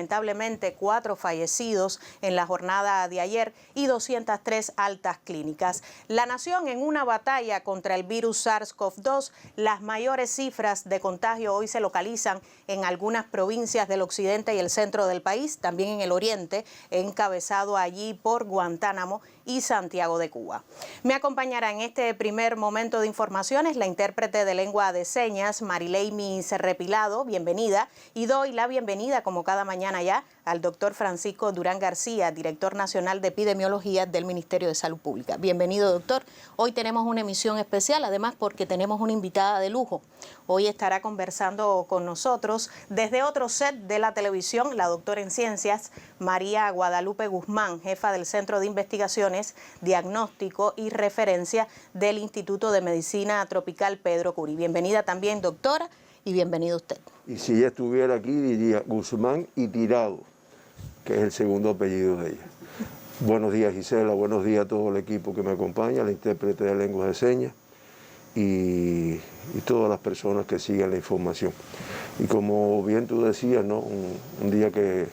Lamentablemente 4 fallecidos en la jornada de ayer y 203 altas clínicas. La nación en una batalla contra el virus SARS-CoV-2. Las mayores cifras de contagio hoy se localizan en algunas provincias del occidente y el centro del país, también en el oriente, encabezado allí por Guantánamo y Santiago de Cuba. Me acompañará en este primer momento de informaciones la intérprete de lengua de señas, Marileimi Serrepilado, bienvenida, y doy la bienvenida como cada mañana ya al doctor Francisco Durán García, director nacional de epidemiología del Ministerio de Salud Pública. Bienvenido, doctor. Hoy tenemos una emisión especial, además porque tenemos una invitada de lujo. Hoy estará conversando con nosotros desde otro set de la televisión, la doctora en ciencias, María Guadalupe Guzmán, jefa del Centro de Investigaciones, Diagnóstico y Referencia del Instituto de Medicina Tropical Pedro Curí. Bienvenida también, doctora, y bienvenido usted. Y si ella estuviera aquí, diría Guzmán y Tirado, que es el segundo apellido de ella. Buenos días, Gisela, buenos días a todo el equipo que me acompaña, la intérprete de lenguas de señas y todas las personas que siguen la información. Y como bien tú decías, ¿no? un día que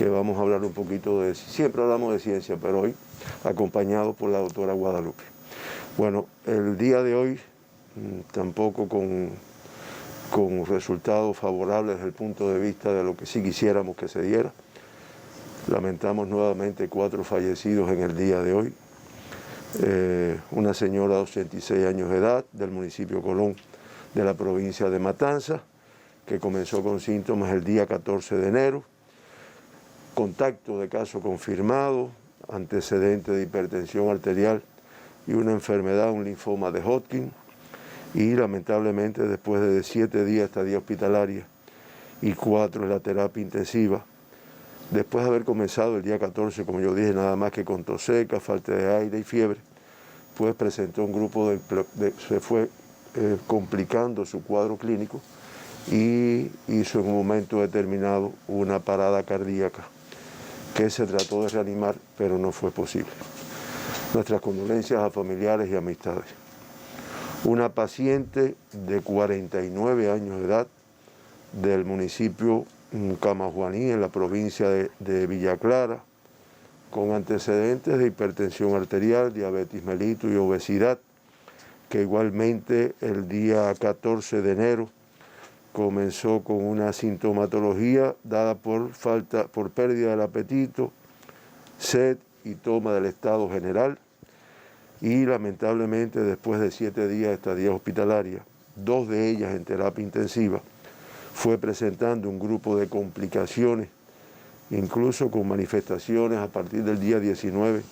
vamos a hablar un poquito de... Siempre hablamos de ciencia, pero hoy acompañado por la doctora Guadalupe. Bueno, el día de hoy tampoco con resultados favorables desde el punto de vista de lo que sí quisiéramos que se diera. Lamentamos nuevamente 4 fallecidos en el día de hoy. Una señora de 86 años de edad del municipio Colón de la provincia de Matanzas, que comenzó con síntomas el día 14 de enero. Contacto de caso confirmado, antecedente de hipertensión arterial y una enfermedad, un linfoma de Hodgkin. Y lamentablemente después de 7 días de estadía hospitalaria y 4 en la terapia intensiva, después de haber comenzado el día 14, como yo dije, nada más que con tos seca, falta de aire y fiebre, pues presentó un grupo se fue complicando su cuadro clínico y hizo en un momento determinado una parada cardíaca que se trató de reanimar, pero no fue posible. Nuestras condolencias a familiares y amistades. Una paciente de 49 años de edad del municipio Camajuaní, en la provincia de Villa Clara, con antecedentes de hipertensión arterial, diabetes mellitus y obesidad, que igualmente el día 14 de enero comenzó con una sintomatología dada por pérdida del apetito, sed y toma del estado general. Y lamentablemente después de 7 días de estadía hospitalaria, 2 de ellas en terapia intensiva, fue presentando un grupo de complicaciones, incluso con manifestaciones a partir del día 19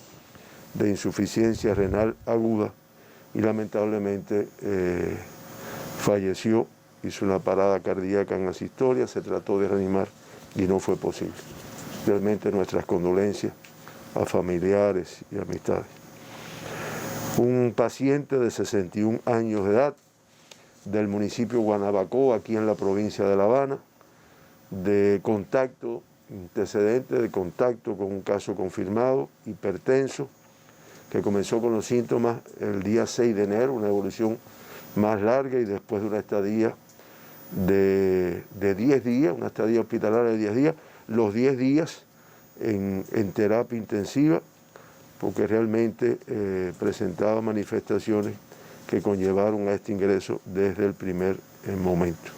de insuficiencia renal aguda y lamentablemente falleció, hizo una parada cardíaca en asistolia, se trató de reanimar y no fue posible. Realmente nuestras condolencias a familiares y amistades. Un paciente de 61 años de edad del municipio Guanabacoa, aquí en la provincia de La Habana, antecedente de contacto con un caso confirmado, hipertenso, que comenzó con los síntomas el día 6 de enero, una evolución más larga y después de una estadía de 10 días, una estadía hospitalaria de 10 días, los 10 días en terapia intensiva, porque realmente presentaba manifestaciones que conllevaron a este ingreso desde el primer momento.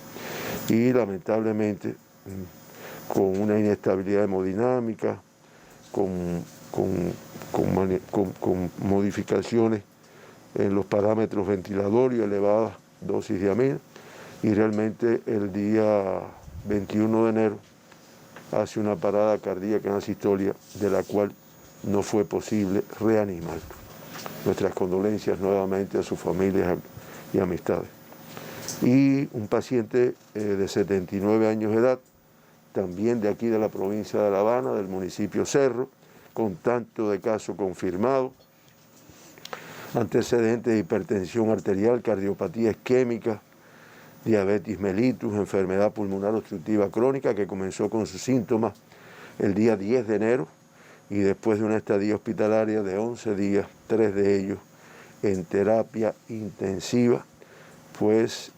Y lamentablemente con una inestabilidad hemodinámica, con modificaciones en los parámetros ventilatorios, elevadas dosis de amina, y realmente el día 21 de enero hace una parada cardíaca en asistolia, de la cual no fue posible reanimar. Nuestras condolencias nuevamente a sus familias y amistades. Y un paciente de 79 años de edad, también de aquí de la provincia de La Habana, del municipio Cerro, con tanto de caso confirmado, antecedentes de hipertensión arterial, cardiopatía isquémica, diabetes mellitus, enfermedad pulmonar obstructiva crónica, que comenzó con sus síntomas el día 10 de enero, y después de una estadía hospitalaria de 11 días, 3 de ellos en terapia intensiva, pues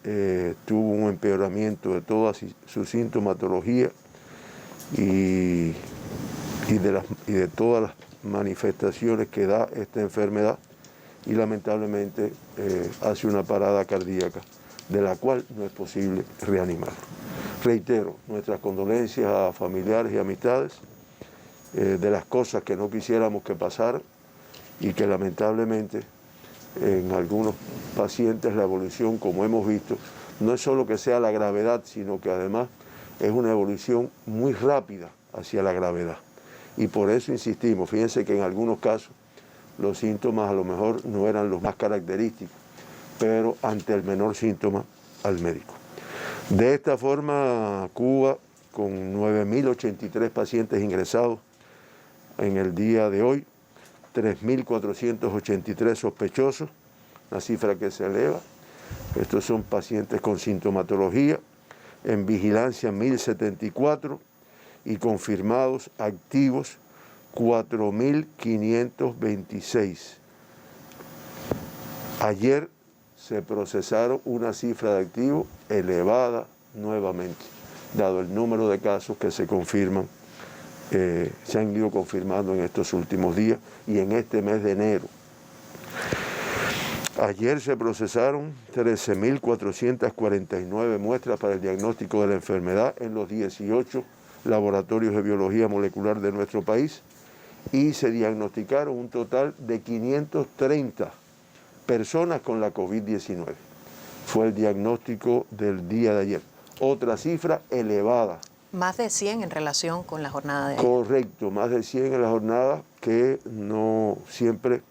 tuvo un empeoramiento de toda su sintomatología y de todas las manifestaciones que da esta enfermedad, y lamentablemente hace una parada cardíaca de la cual no es posible reanimar. Reitero nuestras condolencias a familiares y amistades de las cosas que no quisiéramos que pasaran y que lamentablemente en algunos pacientes la evolución, como hemos visto, no es solo que sea la gravedad, sino que además es una evolución muy rápida hacia la gravedad. Y por eso insistimos, fíjense que en algunos casos los síntomas a lo mejor no eran los más característicos, pero ante el menor síntoma al médico. De esta forma, Cuba, con 9.083 pacientes ingresados en el día de hoy, 3.483 sospechosos, una cifra que se eleva. Estos son pacientes con sintomatología, en vigilancia 1.074 y confirmados activos 4.526. Ayer se procesaron una cifra de activos elevada nuevamente, dado el número de casos que se confirman, se han ido confirmando en estos últimos días y en este mes de enero. Ayer se procesaron 13.449 muestras para el diagnóstico de la enfermedad en los 18 laboratorios de biología molecular de nuestro país y se diagnosticaron un total de 530 personas con la COVID-19. Fue el diagnóstico del día de ayer. Otra cifra elevada. Más de 100 en relación con la jornada de ayer. Correcto, más de 100 en la jornada, que no siempre,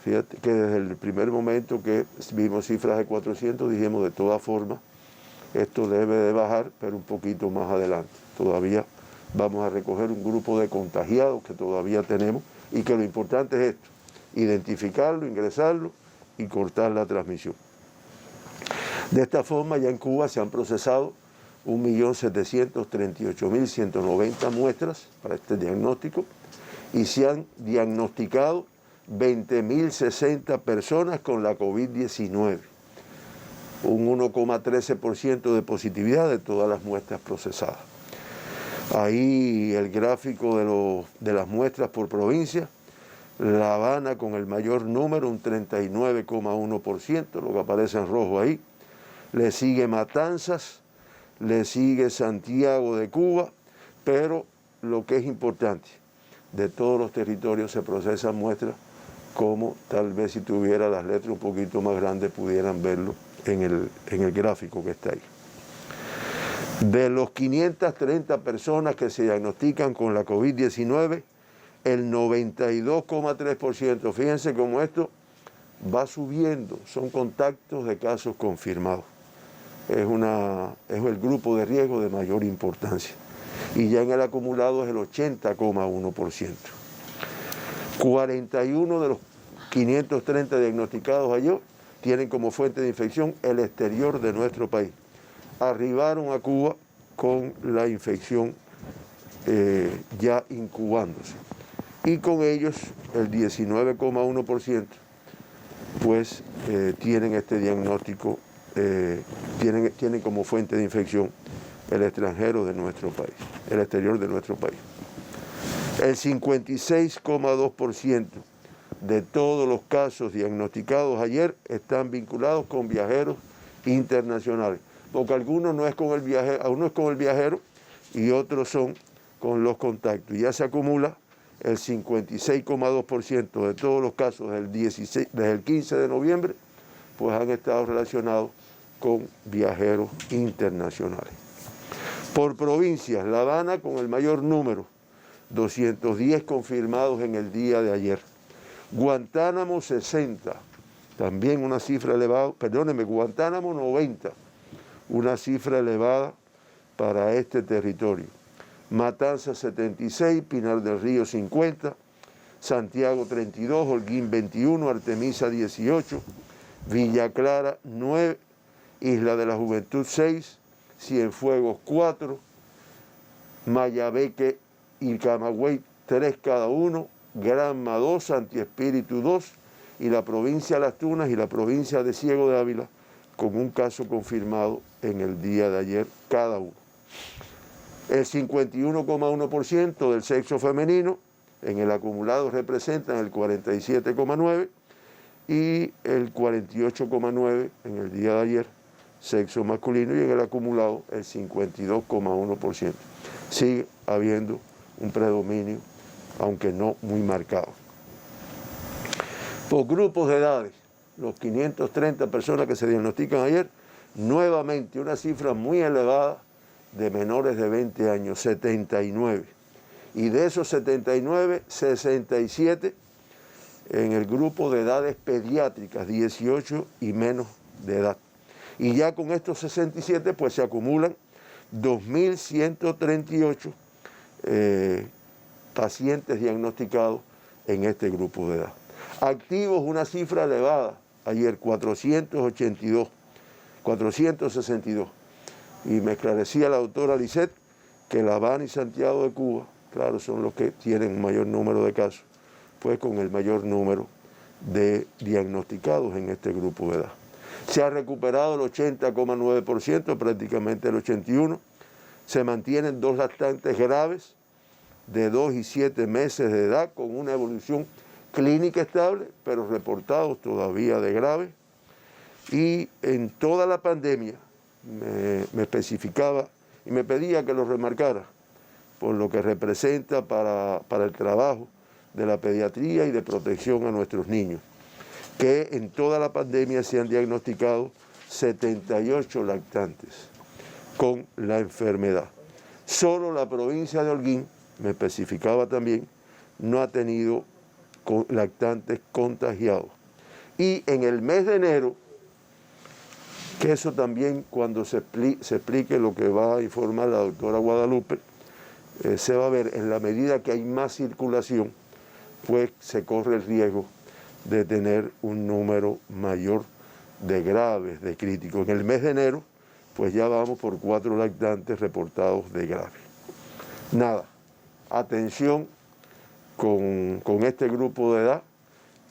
fíjate que desde el primer momento que vimos cifras de 400 dijimos de todas formas, esto debe de bajar, pero un poquito más adelante. Todavía vamos a recoger un grupo de contagiados que todavía tenemos y que lo importante es esto, identificarlo, ingresarlo y cortar la transmisión. De esta forma ya en Cuba se han procesado 1.738.190 muestras para este diagnóstico y se han diagnosticado 20.060 personas con la COVID-19, un 1,13% de positividad de todas las muestras procesadas. Ahí el gráfico de las muestras por provincia. La Habana con el mayor número, un 39,1%, lo que aparece en rojo ahí. Le sigue Matanzas, le sigue Santiago de Cuba, pero lo que es importante, de todos los territorios se procesan muestras, como tal vez si tuviera las letras un poquito más grandes pudieran verlo en el gráfico que está ahí. De los 530 personas que se diagnostican con la COVID-19, el 92,3%, fíjense cómo esto va subiendo, son contactos de casos confirmados. Es el grupo de riesgo de mayor importancia. Y ya en el acumulado es el 80,1%. 41 de los 530 diagnosticados ayer tienen como fuente de infección el exterior de nuestro país. Arribaron a Cuba con la infección ya incubándose. Y con ellos el 19,1% pues tienen este diagnóstico, tienen como fuente de infección el extranjero de nuestro país, el exterior de nuestro país. El 56,2% de todos los casos diagnosticados ayer están vinculados con viajeros internacionales, porque algunos no es con el viajero, algunos es con el viajero y otros son con los contactos. Ya se acumula el 56,2% de todos los casos desde el 15 de noviembre, pues han estado relacionados con viajeros internacionales. Por provincias, La Habana con el mayor número, 210 confirmados en el día de ayer. Guantánamo 60, también una cifra elevada, perdónenme, Guantánamo 90, una cifra elevada para este territorio. Matanzas 76, Pinar del Río 50, Santiago 32, Holguín 21, Artemisa 18, Villa Clara 9, Isla de la Juventud 6, Cienfuegos 4, Mayabeque y Camagüey 3 cada uno, Granma 2, Santi Espíritu 2 y la provincia de Las Tunas y la provincia de Ciego de Ávila con un caso confirmado en el día de ayer cada uno. El 51,1% del sexo femenino en el acumulado representan el 47,9% y el 48,9% en el día de ayer sexo masculino, y en el acumulado el 52,1%. Sigue habiendo un predominio, aunque no muy marcado. Por grupos de edades, los 530 personas que se diagnostican ayer, nuevamente una cifra muy elevada de menores de 20 años, 79. Y de esos 79, 67 en el grupo de edades pediátricas, 18 y menos de edad. Y ya con estos 67, pues se acumulan 2.138 pacientes diagnosticados en este grupo de edad. Activos, una cifra elevada, ayer 462. Y me esclarecía la doctora Lisset que La Habana y Santiago de Cuba, claro, son los que tienen un mayor número de casos, pues con el mayor número de diagnosticados en este grupo de edad. Se ha recuperado el 80,9%, prácticamente el 81%. Se mantienen 2 lactantes graves de 2 y 7 meses de edad con una evolución clínica estable, pero reportados todavía de graves. Y en toda la pandemia me especificaba y me pedía que lo remarcara por lo que representa para el trabajo de la pediatría y de protección a nuestros niños, que en toda la pandemia se han diagnosticado 78 lactantes con la enfermedad. Solo la provincia de Holguín, me especificaba también, no ha tenido lactantes contagiados. Y en el mes de enero, que eso también cuando se explique lo que va a informar la doctora Guadalupe, se va a ver en la medida que hay más circulación, pues se corre el riesgo de tener un número mayor de graves, de críticos. En el mes de enero, pues ya vamos por 4 lactantes reportados de graves. Nada, atención con este grupo de edad,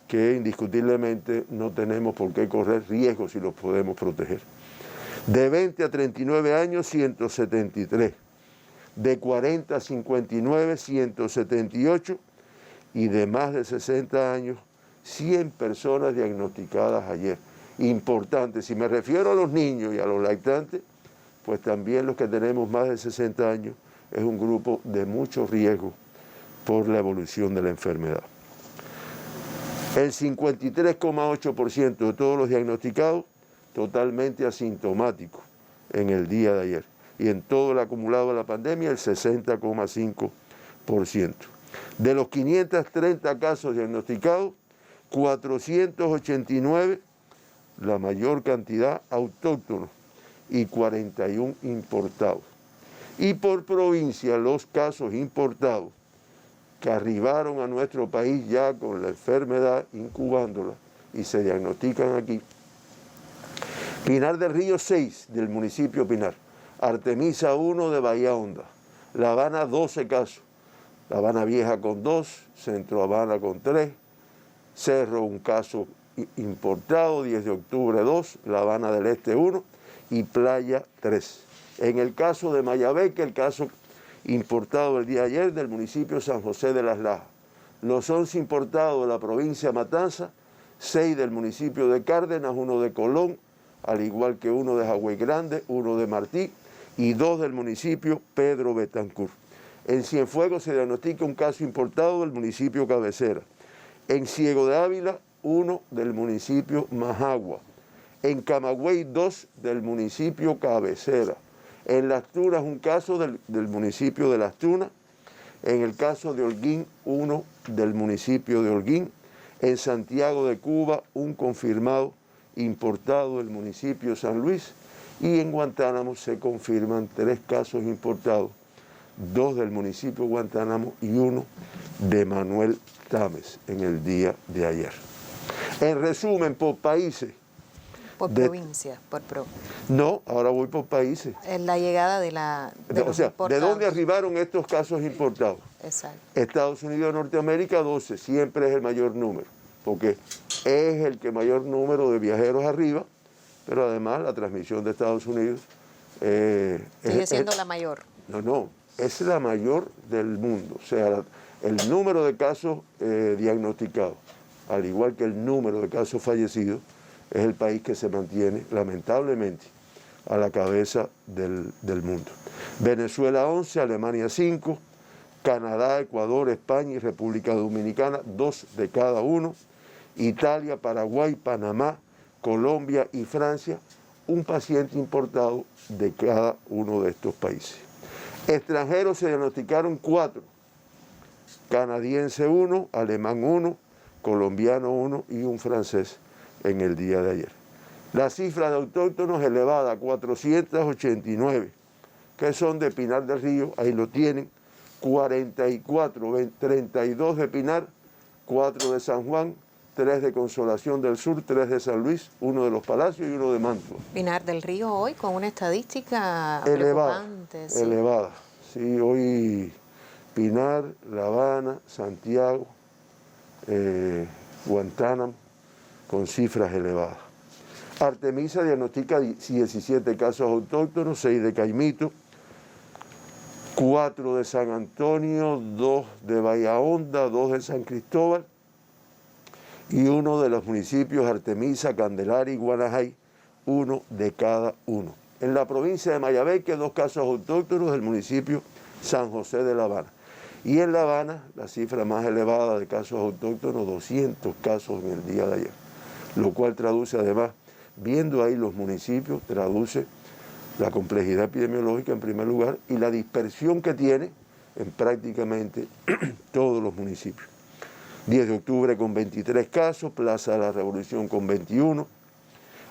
que indiscutiblemente no tenemos por qué correr riesgos si los podemos proteger. De 20 a 39 años, 173. De 40 a 59, 178. Y de más de 60 años, 100 personas diagnosticadas ayer. Importante, si me refiero a los niños y a los lactantes, pues también los que tenemos más de 60 años es un grupo de mucho riesgo por la evolución de la enfermedad. El 53,8% de todos los diagnosticados totalmente asintomáticos en el día de ayer. Y en todo el acumulado de la pandemia, el 60,5%. De los 530 casos diagnosticados, 489, la mayor cantidad autóctonos, y 41 importados. Y por provincia, los casos importados que arribaron a nuestro país ya con la enfermedad, incubándola, y se diagnostican aquí. Pinar del Río 6, del municipio Pinar. Artemisa 1 de Bahía Honda. La Habana 12 casos. La Habana Vieja con 2, Centro Habana con 3, Cerro un caso importado, 10 de octubre 2, La Habana del Este 1 y Playa 3. En el caso de Mayabeque, el caso importado el día de ayer del municipio San José de las Lajas. Los 11 importados de la provincia de Matanza, 6 del municipio de Cárdenas, 1 de Colón, al igual que 1 de Jagüey Grande, 1 de Martí y 2 del municipio Pedro Betancur. En Cienfuegos se diagnostica un caso importado del municipio Cabecera. En Ciego de Ávila, 1 del municipio Majagua. En Camagüey, 2 del municipio Cabecera. En Las Tunas, un caso del municipio de Las Tunas. En el caso de Holguín, 1 del municipio de Holguín. En Santiago de Cuba, un confirmado importado del municipio de San Luis. Y en Guantánamo se confirman 3 casos importados, 2 del municipio de Guantánamo y 1 de Manuel Tames en el día de ayer. En resumen, por países. Por provincia, No, ahora voy por países. En la llegada de los importados. ¿De dónde arribaron estos casos importados? Exacto. Estados Unidos de Norteamérica, 12, siempre es el mayor número, porque es el que mayor número de viajeros arriba, pero además la transmisión de Estados Unidos sigue siendo la mayor. No, es la mayor del mundo. O sea, el número de casos diagnosticados, al igual que el número de casos fallecidos, es el país que se mantiene, lamentablemente, a la cabeza del mundo. Venezuela 11, Alemania 5, Canadá, Ecuador, España y República Dominicana, 2 de cada uno. Italia, Paraguay, Panamá, Colombia y Francia, un paciente importado de cada uno de estos países. Extranjeros se diagnosticaron 4, canadiense 1, alemán 1, colombiano 1 y un francés en el día de ayer. La cifra de autóctonos elevada a 489, que son de Pinar del Río, ahí lo tienen, 44, 32 de Pinar, 4 de San Juan, 3 de Consolación del Sur, 3 de San Luis, 1 de Los Palacios y 1 de Mantua. Pinar del Río hoy con una estadística elevada, preocupante. Sí. Elevada. Sí, hoy Pinar, La Habana, Santiago, Guantánamo, con cifras elevadas. Artemisa diagnostica 17 casos autóctonos, 6 de Caimito, 4 de San Antonio, 2 de Bahía Honda, 2 de San Cristóbal y 1 de los municipios Artemisa, Candelaria y Guanajay, 1 de cada uno. En la provincia de Mayabeque, 2 casos autóctonos del municipio San José de La Habana. Y en La Habana, la cifra más elevada de casos autóctonos, 200 casos en el día de ayer, lo cual traduce además, viendo ahí los municipios, traduce la complejidad epidemiológica en primer lugar y la dispersión que tiene en prácticamente todos los municipios. 10 de octubre con 23 casos, Plaza de la Revolución con 21,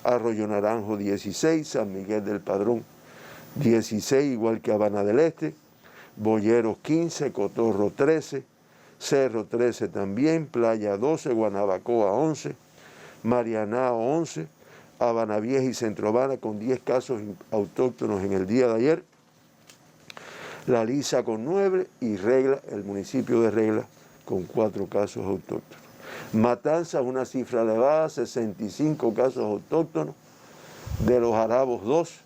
Arroyo Naranjo 16, San Miguel del Padrón 16, igual que Habana del Este, Boyeros 15, Cotorro 13, Cerro 13 también, Playa 12, Guanabacoa 11, Marianao 11, Habana Vieja y Centro Habana con 10 casos autóctonos en el día de ayer, La Lisa con 9 y Regla, el municipio de Regla, con 4 casos autóctonos. Matanzas, una cifra elevada, 65 casos autóctonos, de Los Arabos 2,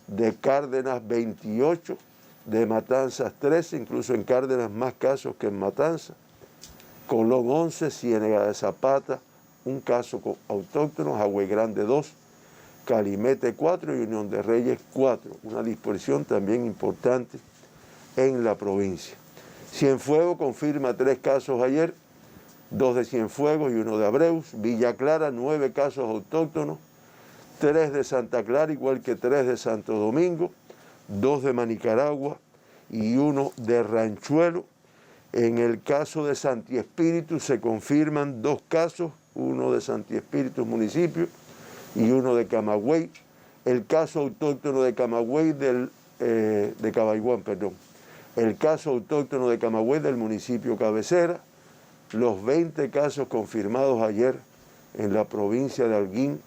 de Cárdenas 28, de Matanzas 13, incluso en Cárdenas más casos que en Matanzas, Colón 11, Ciénega de Zapata, un caso autóctono, Jagüey Grande 2, Calimete 4 y Unión de Reyes 4, una dispersión también importante en la provincia. Cienfuegos confirma 3 casos ayer, 2 de Cienfuegos y 1 de Abreus. Villa Clara, 9 casos autóctonos, 3 de Santa Clara, igual que 3 de Santo Domingo, 2 de Manicaragua y 1 de Ranchuelo. En el caso de Santi Espíritu se confirman 2 casos, 1 de Santi Espíritu municipio y 1 de Camagüey. El caso autóctono de Camagüey de Cabaiguán, perdón. El caso autóctono de Camagüey del municipio Cabecera, los 20 casos confirmados ayer en la provincia de Holguín,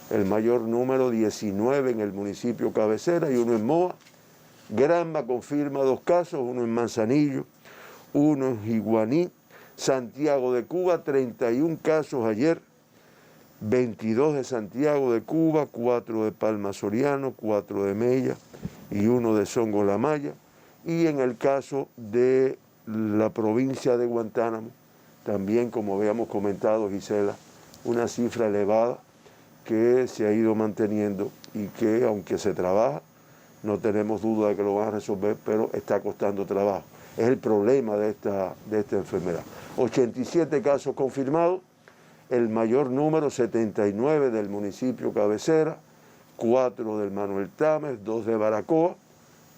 el mayor número 19 en el municipio Cabecera y 1 en Moa. Granma confirma 2 casos, 1 en Manzanillo, 1 en Jiguaní. Santiago de Cuba, 31 casos ayer, 22 de Santiago de Cuba, 4 de Palma Soriano, 4 de Mella y 1 de Songo La Maya. Y en el caso de la provincia de Guantánamo, también, como habíamos comentado, Gisela, una cifra elevada que se ha ido manteniendo y que, aunque se trabaja, no tenemos duda de que lo van a resolver, pero está costando trabajo. Es el problema de esta enfermedad. 87 casos confirmados, el mayor número, 79 del municipio Cabecera, 4 del Manuel Tames, 2 de Baracoa,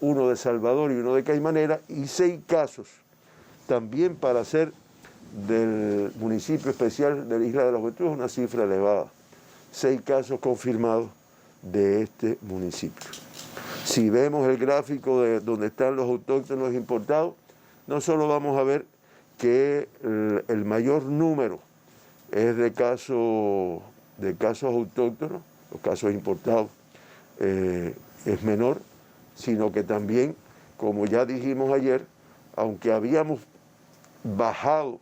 1 de Salvador y 1 de Caimanera, y 6 casos también para ser del municipio especial de la Isla de la Juventud, es una cifra elevada. 6 casos confirmados de este municipio. Si vemos el gráfico de donde están los autóctonos importados, no solo vamos a ver que el mayor número es de casos autóctonos, los casos importados es menor, sino que también, como ya dijimos ayer, aunque habíamos bajado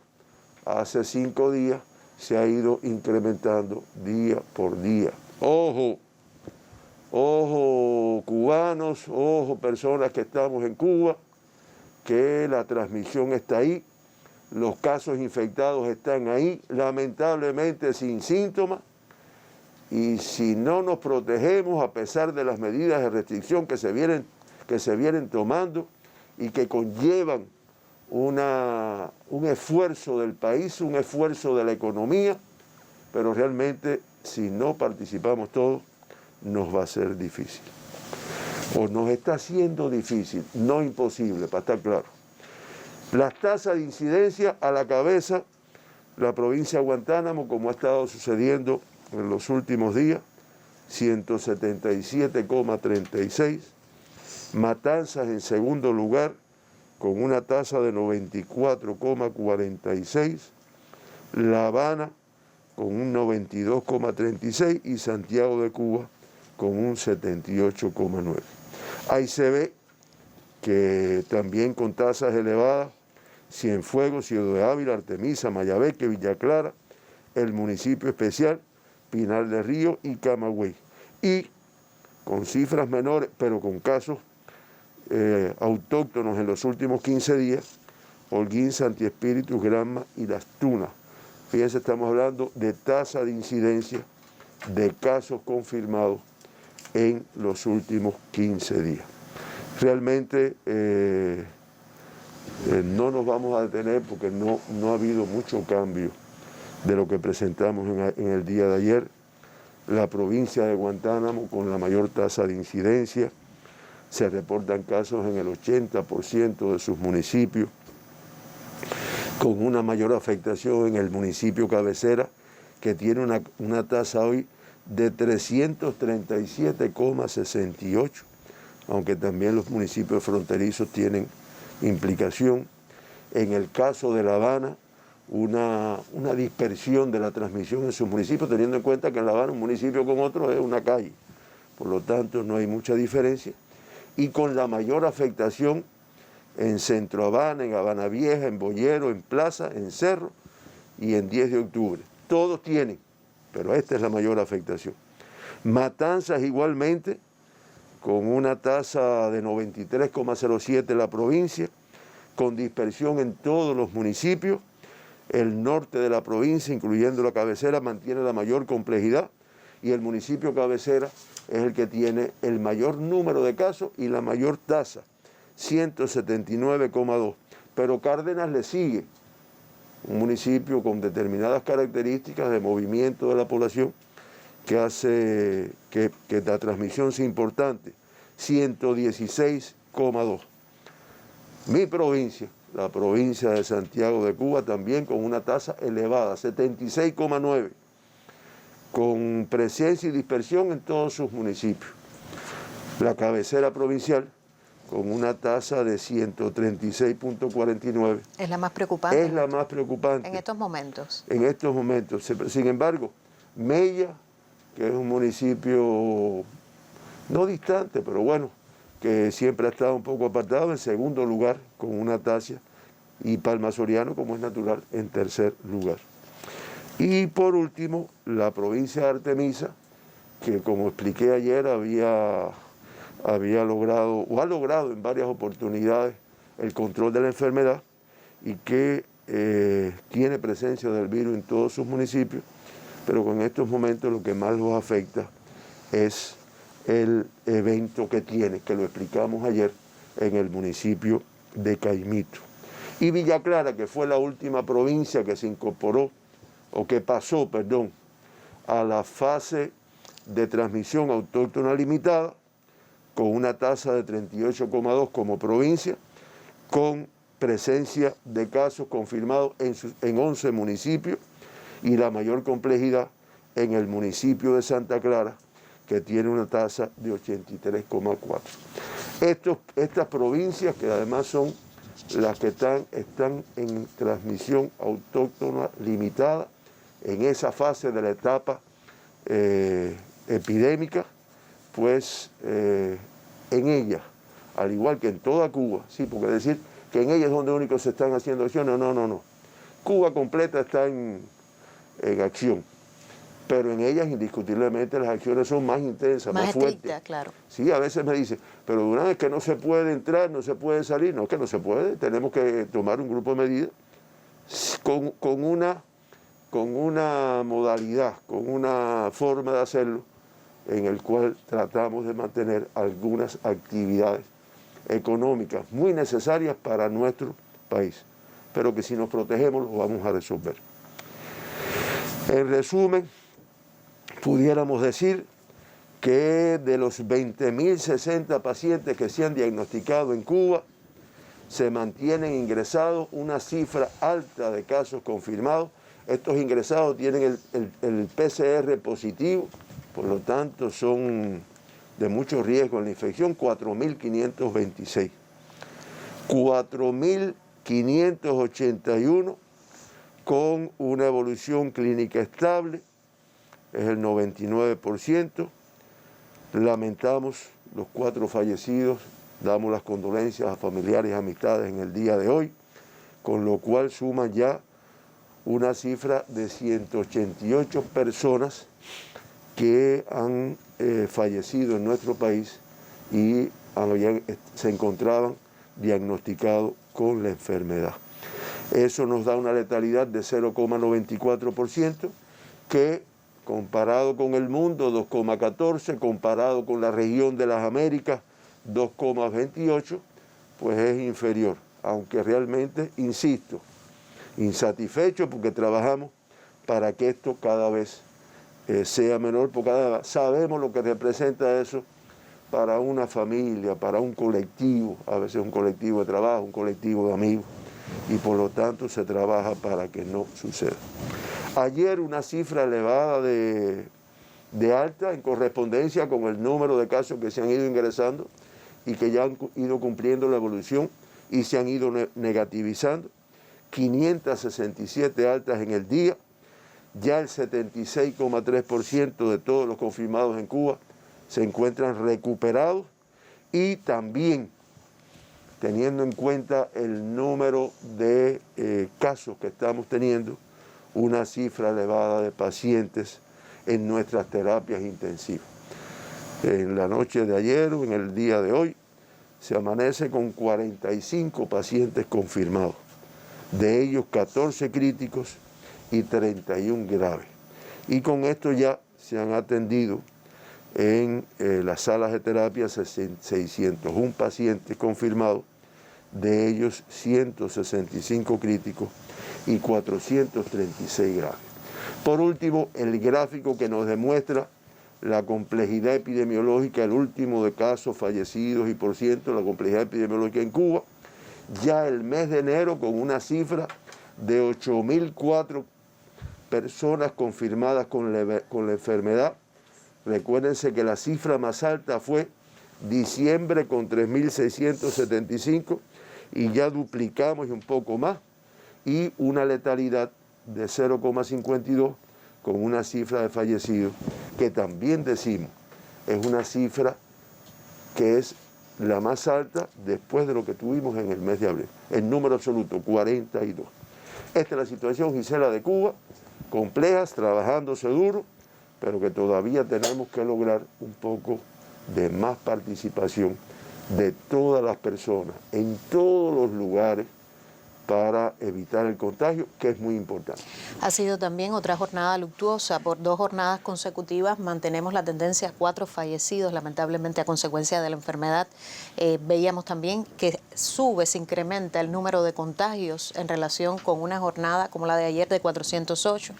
hace 5 días, se ha ido incrementando día por día. Ojo, ojo cubanos, ojo personas que estamos en Cuba, que la transmisión está ahí, los casos infectados están ahí, lamentablemente sin síntomas, y si no nos protegemos a pesar de las medidas de restricción que se vienen tomando y que conllevan un esfuerzo del país, un esfuerzo de la economía, pero realmente si no participamos todos, nos va a ser difícil. O nos está siendo difícil, no imposible, para estar claro. Las tasas de incidencia a la cabeza, la provincia de Guantánamo, como ha estado sucediendo en los últimos días, 177,36. Matanzas en segundo lugar, con una tasa de 94,46. La Habana con un 92,36 y Santiago de Cuba con un 78,9. Ahí se ve que también con tasas elevadas, Cienfuegos, Ciudad de Ávila, Artemisa, Mayabeque, Villa Clara, el municipio especial, Pinar del Río y Camagüey. Y con cifras menores, pero con casos autóctonos en los últimos 15 días, Holguín, Santi Espíritu, Granma y Las Tunas. Fíjense, estamos hablando de tasa de incidencia de casos confirmados en los últimos 15 días. Realmente no nos vamos a detener porque no ha habido mucho cambio de lo que presentamos en el día de ayer. La provincia de Guantánamo con la mayor tasa de incidencia, se reportan casos en el 80% de sus municipios, con una mayor afectación en el municipio cabecera, que tiene una tasa hoy de 337,68, aunque también los municipios fronterizos tienen implicación. En el caso de La Habana, una dispersión de la transmisión en sus municipios, teniendo en cuenta que en La Habana un municipio con otro es una calle, por lo tanto no hay mucha diferencia, y con la mayor afectación en Centro Habana, en Habana Vieja, en Boyero, en Plaza, en Cerro y en 10 de octubre. Todos tienen, pero esta es la mayor afectación. Matanzas igualmente, con una tasa de 93,07 en la provincia, con dispersión en todos los municipios. El norte de la provincia, incluyendo la cabecera, mantiene la mayor complejidad y el municipio cabecera es el que tiene el mayor número de casos y la mayor tasa, 179,2. Pero Cárdenas le sigue, un municipio con determinadas características de movimiento de la población que hace que la transmisión sea importante, 116,2. Mi provincia, la provincia de Santiago de Cuba, también con una tasa elevada, 76,9, con presencia y dispersión en todos sus municipios. La cabecera provincial, con una tasa de 136,49. ¿Es la más preocupante? Es la más preocupante. En estos momentos. En estos momentos. Sin embargo, Mella, que es un municipio no distante, pero bueno, que siempre ha estado un poco apartado, en segundo lugar, con una tasa, y Palma Soriano, como es natural, en tercer lugar. Y por último, la provincia de Artemisa, que como expliqué ayer, había logrado, o ha logrado en varias oportunidades, el control de la enfermedad y que tiene presencia del virus en todos sus municipios, pero con estos momentos lo que más los afecta es el evento que tiene, que lo explicamos ayer, en el municipio de Caimito. Y Villa Clara, que fue la última provincia que se incorporó, o que pasó, perdón, a la fase de transmisión autóctona limitada, con una tasa de 38,2 como provincia, con presencia de casos confirmados en 11 municipios y la mayor complejidad en el municipio de Santa Clara, que tiene una tasa de 83,4. Estas provincias, que además son las que están en transmisión autóctona limitada, en esa fase de la etapa epidémica, pues en ellas, al igual que en toda Cuba, sí, porque decir que en ellas es donde único se están haciendo acciones, no. Cuba completa está en acción. pero en ellas indiscutiblemente las acciones son más intensas, más fuertes. Estricta, claro. Sí, a veces me dicen, pero una vez que no se puede entrar, no se puede salir, no es que no se puede, tenemos que tomar un grupo de medidas con una modalidad, con una forma de hacerlo, en el cual tratamos de mantener algunas actividades económicas muy necesarias para nuestro país, pero que si nos protegemos lo vamos a resolver. En resumen, pudiéramos decir que de los 20.060 pacientes que se han diagnosticado en Cuba, se mantienen ingresados una cifra alta de casos confirmados. Estos ingresados tienen el PCR positivo, por lo tanto son de mucho riesgo en la infección, 4.526. 4.581 con una evolución clínica estable, es el 99%. Lamentamos los 4 fallecidos, damos las condolencias a familiares y amistades en el día de hoy, con lo cual suman ya una cifra de 188 personas que han fallecido en nuestro país y se encontraban diagnosticados con la enfermedad. Eso nos da una letalidad de 0,94%, que comparado con el mundo, 2,14%, comparado con la región de las Américas, 2,28%, pues es inferior, aunque realmente, insisto, insatisfecho porque trabajamos para que esto cada vez sea menor, porque sabemos lo que representa eso para una familia, para un colectivo, a veces un colectivo de trabajo, un colectivo de amigos, y por lo tanto se trabaja para que no suceda. Ayer una cifra elevada de alta en correspondencia con el número de casos que se han ido ingresando y que ya han ido cumpliendo la evolución y se han ido negativizando. 567 altas en el día, ya el 76,3% de todos los confirmados en Cuba se encuentran recuperados, y también teniendo en cuenta el número de casos que estamos teniendo, una cifra elevada de pacientes en nuestras terapias intensivas. En la noche de ayer o en el día de hoy se amanece con 45 pacientes confirmados, de ellos 14 críticos y 31 graves. Y con esto ya se han atendido en las salas de terapia 601 pacientes confirmados, de ellos 165 críticos y 436 graves. Por último, el gráfico que nos demuestra la complejidad epidemiológica, el último de casos fallecidos y por ciento, la complejidad epidemiológica en Cuba, ya el mes de enero con una cifra de 8.004 personas confirmadas con la enfermedad. Recuérdense que la cifra más alta fue diciembre con 3.675 y ya duplicamos y un poco más, y una letalidad de 0,52 con una cifra de fallecidos que también decimos es una cifra que es la más alta después de lo que tuvimos en el mes de abril. El número absoluto, 42. Esta es la situación, Gisela, de Cuba, complejas, trabajándose duro, pero que todavía tenemos que lograr un poco de más participación de todas las personas, en todos los lugares, para evitar el contagio, que es muy importante. Ha sido también otra jornada luctuosa. Por 2 jornadas consecutivas mantenemos la tendencia a 4 fallecidos, lamentablemente a consecuencia de la enfermedad. Veíamos también que se incrementa el número de contagios en relación con una jornada como la de ayer de 408.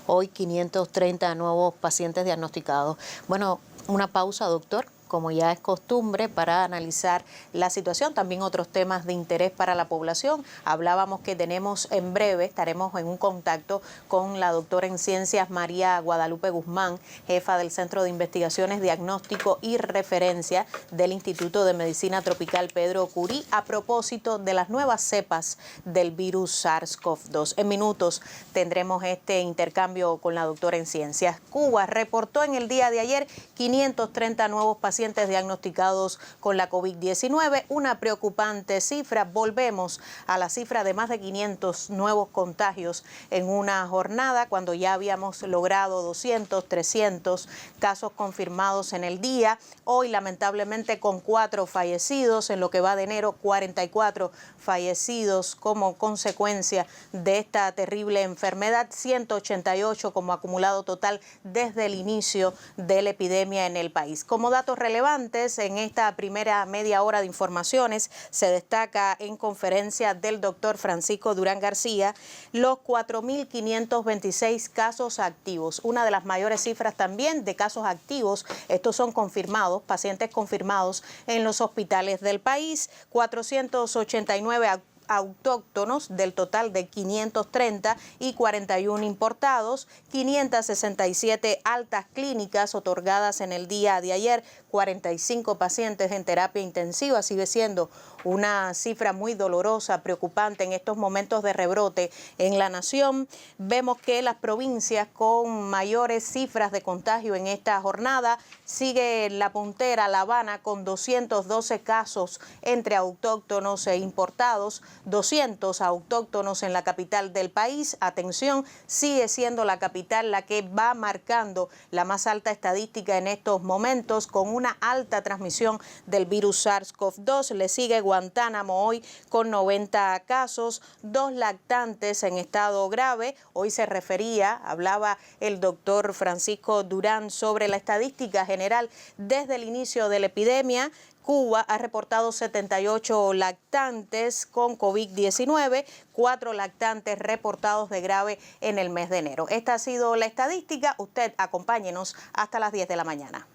Hoy 530 nuevos pacientes diagnosticados. Bueno, una pausa, doctor, como ya es costumbre, para analizar la situación, también otros temas de interés para la población. Hablábamos que tenemos en breve, estaremos en un contacto con la doctora en ciencias María Guadalupe Guzmán, jefa del Centro de Investigaciones, Diagnóstico y Referencia del Instituto de Medicina Tropical Pedro Curí, a propósito de las nuevas cepas del virus SARS-CoV-2. En minutos tendremos este intercambio con la doctora en ciencias. Cuba reportó en el día de ayer 530 nuevos pacientes pacientes diagnosticados con la COVID-19, una preocupante cifra. Volvemos a la cifra de más de 500 nuevos contagios en una jornada, cuando ya habíamos logrado 200, 300 casos confirmados en el día. Hoy, lamentablemente, con 4 fallecidos, en lo que va de enero, 44 fallecidos como consecuencia de esta terrible enfermedad, 188 como acumulado total desde el inicio de la epidemia en el país. Como datos relevantes, en esta primera media hora de informaciones se destaca en conferencia del doctor Francisco Durán García los 4.526 casos activos, una de las mayores cifras también de casos activos. Estos son confirmados, pacientes confirmados en los hospitales del país, 489 autóctonos del total de 530 y 41 importados, 567 altas clínicas otorgadas en el día de ayer, 45 pacientes en terapia intensiva. Sigue siendo una cifra muy dolorosa, preocupante en estos momentos de rebrote en la nación. Vemos que las provincias con mayores cifras de contagio en esta jornada sigue la puntera, La Habana, con 212 casos entre autóctonos e importados, 200 autóctonos en la capital del país. Atención, sigue siendo la capital la que va marcando la más alta estadística en estos momentos, con una alta transmisión del virus SARS-CoV-2. Le sigue Guantánamo hoy con 90 casos, 2 lactantes en estado grave. Hoy se refería, hablaba el doctor Francisco Durán sobre la estadística general desde el inicio de la epidemia. Cuba ha reportado 78 lactantes con COVID-19, 4 lactantes reportados de grave en el mes de enero. Esta ha sido la estadística. Usted acompáñenos hasta las 10 de la mañana.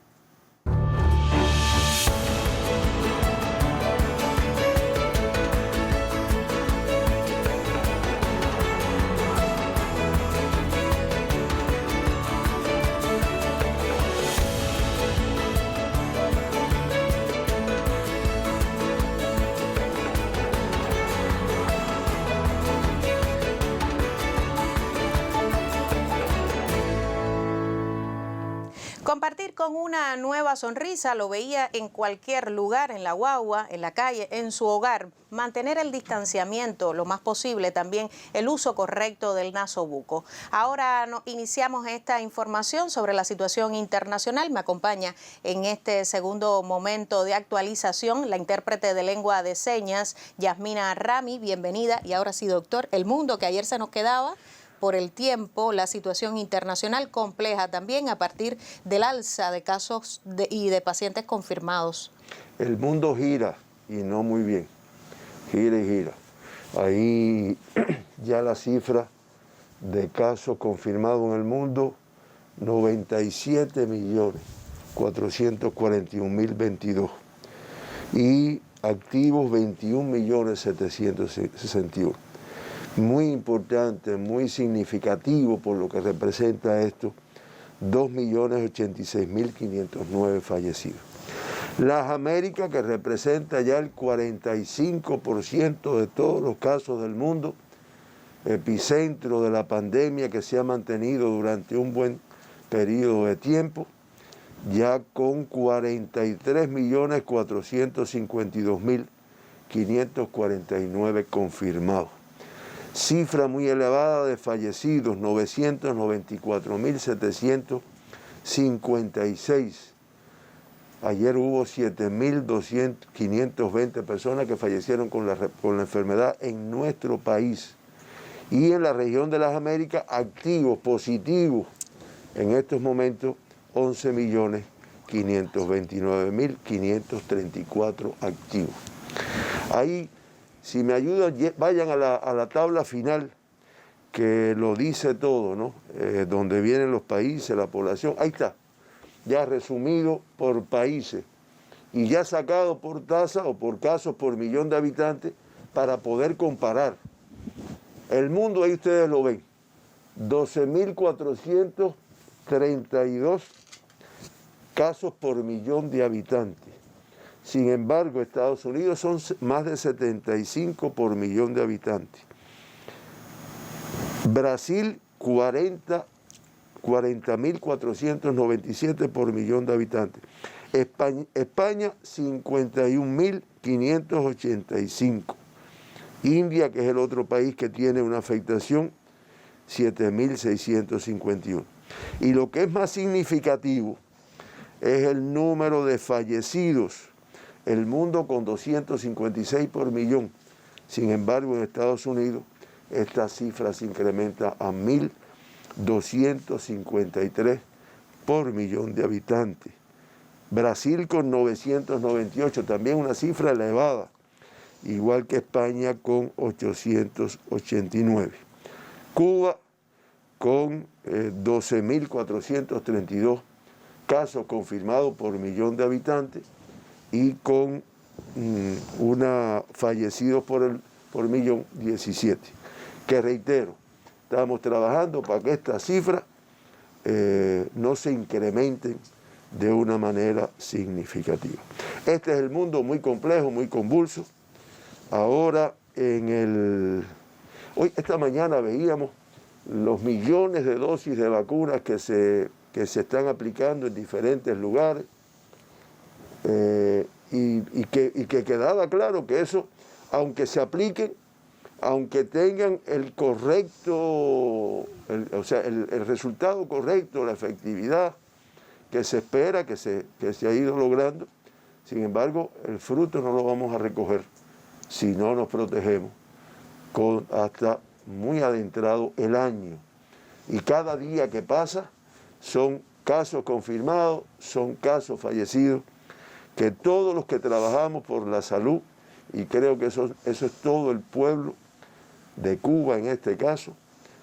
Compartir con una nueva sonrisa, lo veía en cualquier lugar, en la guagua, en la calle, en su hogar. Mantener el distanciamiento lo más posible, también el uso correcto del nasobuco. Ahora iniciamos esta información sobre la situación internacional. Me acompaña en este segundo momento de actualización la intérprete de lengua de señas, Yasmina Rami. Bienvenida. Y ahora sí, doctor, el mundo que ayer se nos quedaba por el tiempo, la situación internacional compleja también a partir del alza de casos y de pacientes confirmados. El mundo gira y no muy bien, gira y gira. Ahí ya la cifra de casos confirmados en el mundo, 97.441.022 y activos 21.761. Muy importante, muy significativo por lo que representa esto, 2.086.509 fallecidos. Las Américas, que representa ya el 45% de todos los casos del mundo, epicentro de la pandemia que se ha mantenido durante un buen periodo de tiempo, ya con 43.452.549 confirmados. Cifra muy elevada de fallecidos, 994.756. Ayer hubo 7.520 personas que fallecieron con la enfermedad en nuestro país. Y en la región de las Américas, activos, positivos, en estos momentos, 11.529.534 activos. Ahí, si me ayudan, vayan a la tabla final que lo dice todo, ¿no? Donde vienen los países, la población. Ahí está, ya resumido por países y ya sacado por tasa o por casos por millón de habitantes para poder comparar. El mundo, ahí ustedes lo ven, 12.432 casos por millón de habitantes. Sin embargo, Estados Unidos son más de 75 por millón de habitantes. Brasil, 40.497 por millón de habitantes. España 51.585. India, que es el otro país que tiene una afectación, 7.651. Y lo que es más significativo es el número de fallecidos. El mundo con 256 por millón. Sin embargo, en Estados Unidos esta cifra se incrementa a 1.253 por millón de habitantes. Brasil con 998, también una cifra elevada, igual que España con 889. Cuba con 12.432 casos confirmados por millón de habitantes y con fallecidos por millón 17. Que reitero, estamos trabajando para que estas cifras no se incrementen de una manera significativa. Este es el mundo muy complejo, muy convulso. Ahora, esta mañana veíamos los millones de dosis de vacunas que se están aplicando en diferentes lugares y que quedaba claro que eso, aunque se apliquen, aunque tengan el resultado correcto, la efectividad que se espera, que se ha ido logrando, sin embargo, el fruto no lo vamos a recoger si no nos protegemos hasta muy adentrado el año. Y cada día que pasa son casos confirmados, son casos fallecidos, que todos los que trabajamos por la salud, y creo que eso es todo el pueblo de Cuba en este caso,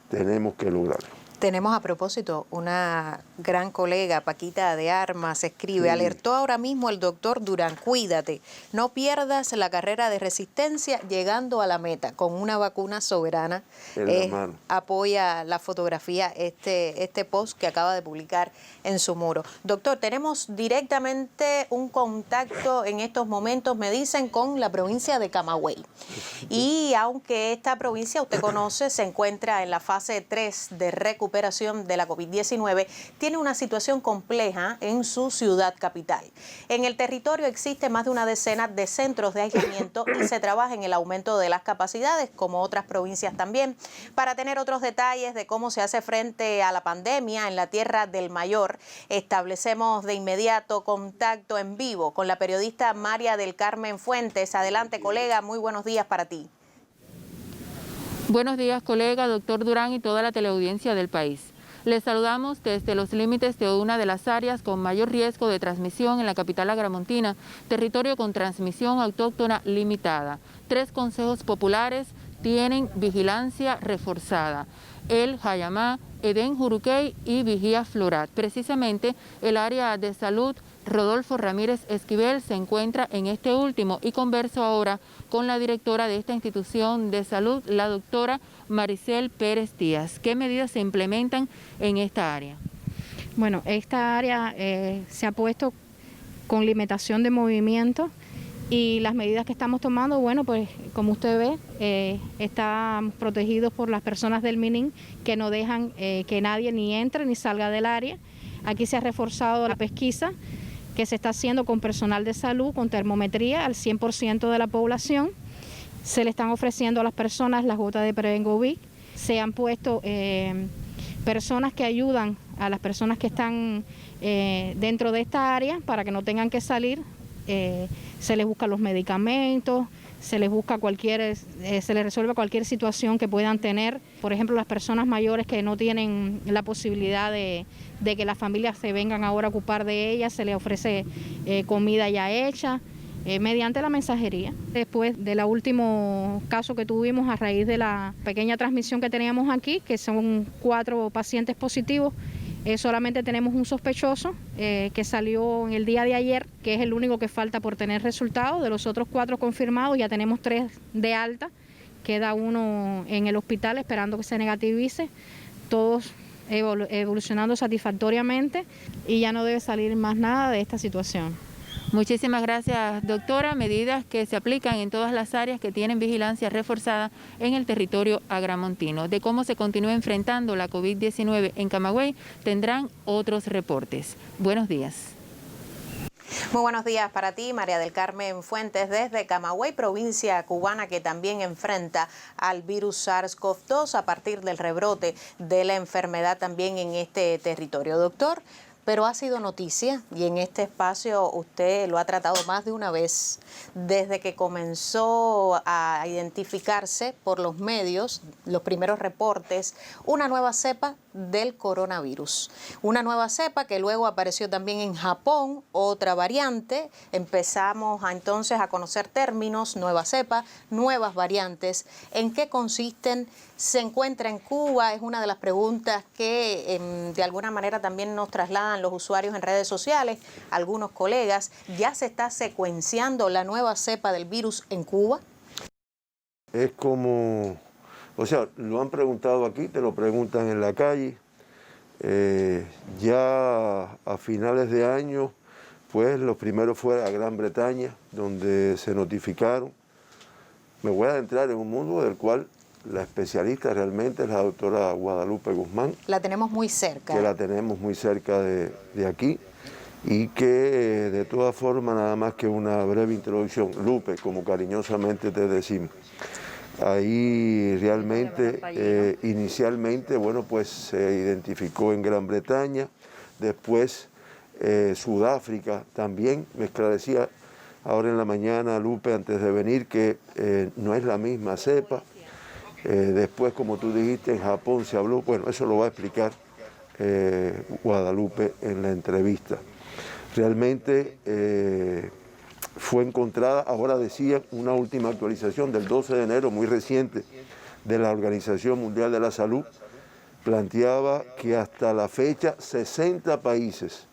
tenemos que lograrlo. Tenemos a propósito una gran colega, Paquita de Armas, escribe, alertó ahora mismo el doctor Durán, cuídate, no pierdas la carrera de resistencia llegando a la meta con una vacuna soberana. Apoya la fotografía, este post que acaba de publicar en su muro. Doctor, tenemos directamente un contacto en estos momentos, me dicen, con la provincia de Camagüey. Y aunque esta provincia, usted conoce, se encuentra en la fase 3 de recuperación de la COVID-19, tiene una situación compleja en su ciudad capital. En el territorio existe más de una decena de centros de aislamiento y se trabaja en el aumento de las capacidades, como otras provincias también. Para tener otros detalles de cómo se hace frente a la pandemia en la Tierra del Mayor, establecemos de inmediato contacto en vivo con la periodista María del Carmen Fuentes. Adelante, colega, muy buenos días para ti. Buenos días, colega, doctor Durán y toda la teleaudiencia del país. Les saludamos desde los límites de una de las áreas con mayor riesgo de transmisión en la capital agramontina, territorio con transmisión autóctona limitada. 3 consejos populares tienen vigilancia reforzada: El Jayamá, Edén Juruquey y Vigía Florat. Precisamente el área de salud Rodolfo Ramírez Esquivel se encuentra en este último y converso ahora con la directora de esta institución de salud, la doctora Maricel Pérez Díaz. ¿Qué medidas se implementan en esta área? Bueno, esta área se ha puesto con limitación de movimiento y las medidas que estamos tomando, bueno, pues como usted ve, están protegidos por las personas del MININ que no dejan que nadie ni entre ni salga del área. Aquí se ha reforzado la pesquisa que se está haciendo con personal de salud, con termometría al 100% de la población. Se le están ofreciendo a las personas las gotas de Prevengovic. Se han puesto personas que ayudan a las personas que están dentro de esta área para que no tengan que salir. Se les busca los medicamentos, se les busca se les resuelve cualquier situación que puedan tener. Por ejemplo, las personas mayores que no tienen la posibilidad de que las familias se vengan ahora a ocupar de ellas, se les ofrece comida ya hecha mediante la mensajería. Después del último caso que tuvimos a raíz de la pequeña transmisión que teníamos aquí, que son 4 pacientes positivos, solamente tenemos un sospechoso que salió en el día de ayer, que es el único que falta por tener resultados. De los otros 4 confirmados, ya tenemos 3 de alta, queda 1 en el hospital esperando que se negativice, todos evolucionando satisfactoriamente y ya no debe salir más nada de esta situación. Muchísimas gracias, doctora. Medidas que se aplican en todas las áreas que tienen vigilancia reforzada en el territorio agramontino. De cómo se continúa enfrentando la COVID-19 en Camagüey, tendrán otros reportes. Buenos días. Muy buenos días para ti, María del Carmen Fuentes, desde Camagüey, provincia cubana, que también enfrenta al virus SARS-CoV-2 a partir del rebrote de la enfermedad también en este territorio. Doctor, pero ha sido noticia y en este espacio usted lo ha tratado más de una vez desde que comenzó a identificarse por los medios, los primeros reportes, una nueva cepa del coronavirus. Una nueva cepa que luego apareció también en Japón, otra variante. Empezamos entonces a conocer términos, nueva cepa, nuevas variantes. ¿En qué consisten? ¿Se encuentra en Cuba? Es una de las preguntas que de alguna manera también nos trasladan los usuarios en redes sociales, algunos colegas. ¿Ya se está secuenciando la nueva cepa del virus en Cuba? Es como, o sea, lo han preguntado aquí, te lo preguntan en la calle. Ya a finales de año, pues los primeros fue a Gran Bretaña, donde se notificaron. Me voy a adentrar en un mundo del cual la especialista realmente es la doctora Guadalupe Guzmán. La tenemos muy cerca. Que la tenemos muy cerca de aquí y que de todas formas, nada más que una breve introducción, Lupe, como cariñosamente te decimos. Ahí realmente, inicialmente, bueno, pues se identificó en Gran Bretaña, después Sudáfrica también. Me esclarecía ahora en la mañana, Lupe, antes de venir, que no es la misma cepa. Después, como tú dijiste, en Japón se habló, bueno, eso lo va a explicar Guadalupe en la entrevista. Realmente fue encontrada, ahora decían, una última actualización del 12 de enero, muy reciente, de la Organización Mundial de la Salud, planteaba que hasta la fecha 60 países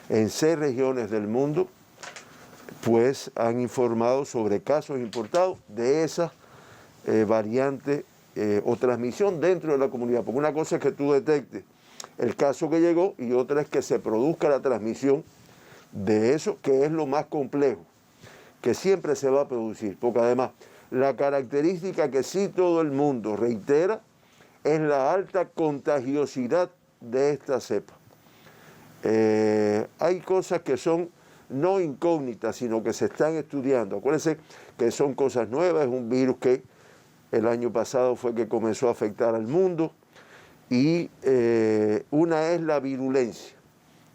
en 6 regiones del mundo pues han informado sobre casos importados de esas variante o transmisión dentro de la comunidad, porque una cosa es que tú detectes el caso que llegó y otra es que se produzca la transmisión de eso, que es lo más complejo, que siempre se va a producir, porque además la característica que sí todo el mundo reitera es la alta contagiosidad de esta cepa. Hay cosas que son no incógnitas, sino que se están estudiando. Acuérdense que son cosas nuevas, es un virus que el año pasado fue que comenzó a afectar al mundo y una es la virulencia,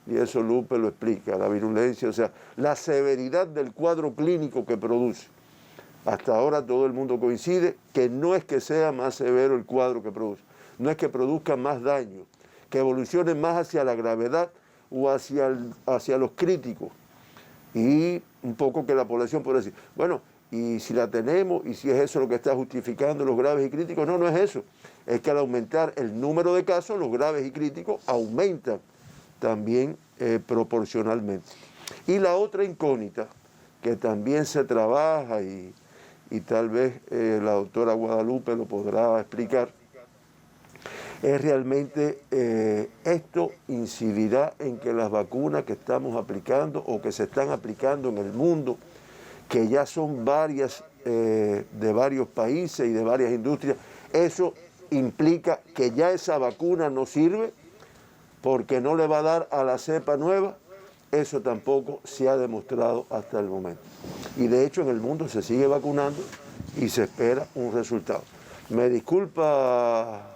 y eso Lupe lo explica, la virulencia, o sea, la severidad del cuadro clínico que produce. Hasta ahora todo el mundo coincide que no es que sea más severo el cuadro que produce, no es que produzca más daño, que evolucione más hacia la gravedad o hacia los críticos, y un poco que la población puede decir, bueno, y si la tenemos, y si es eso lo que está justificando los graves y críticos, no, no es eso. Es que al aumentar el número de casos, los graves y críticos aumentan también proporcionalmente. Y la otra incógnita, que también se trabaja y tal vez la doctora Guadalupe lo podrá explicar, es realmente esto incidirá en que las vacunas que estamos aplicando o que se están aplicando en el mundo, que ya son varias de varios países y de varias industrias, eso implica que ya esa vacuna no sirve porque no le va a dar a la cepa nueva. Eso tampoco se ha demostrado hasta el momento. Y de hecho en el mundo se sigue vacunando y se espera un resultado. Me disculpa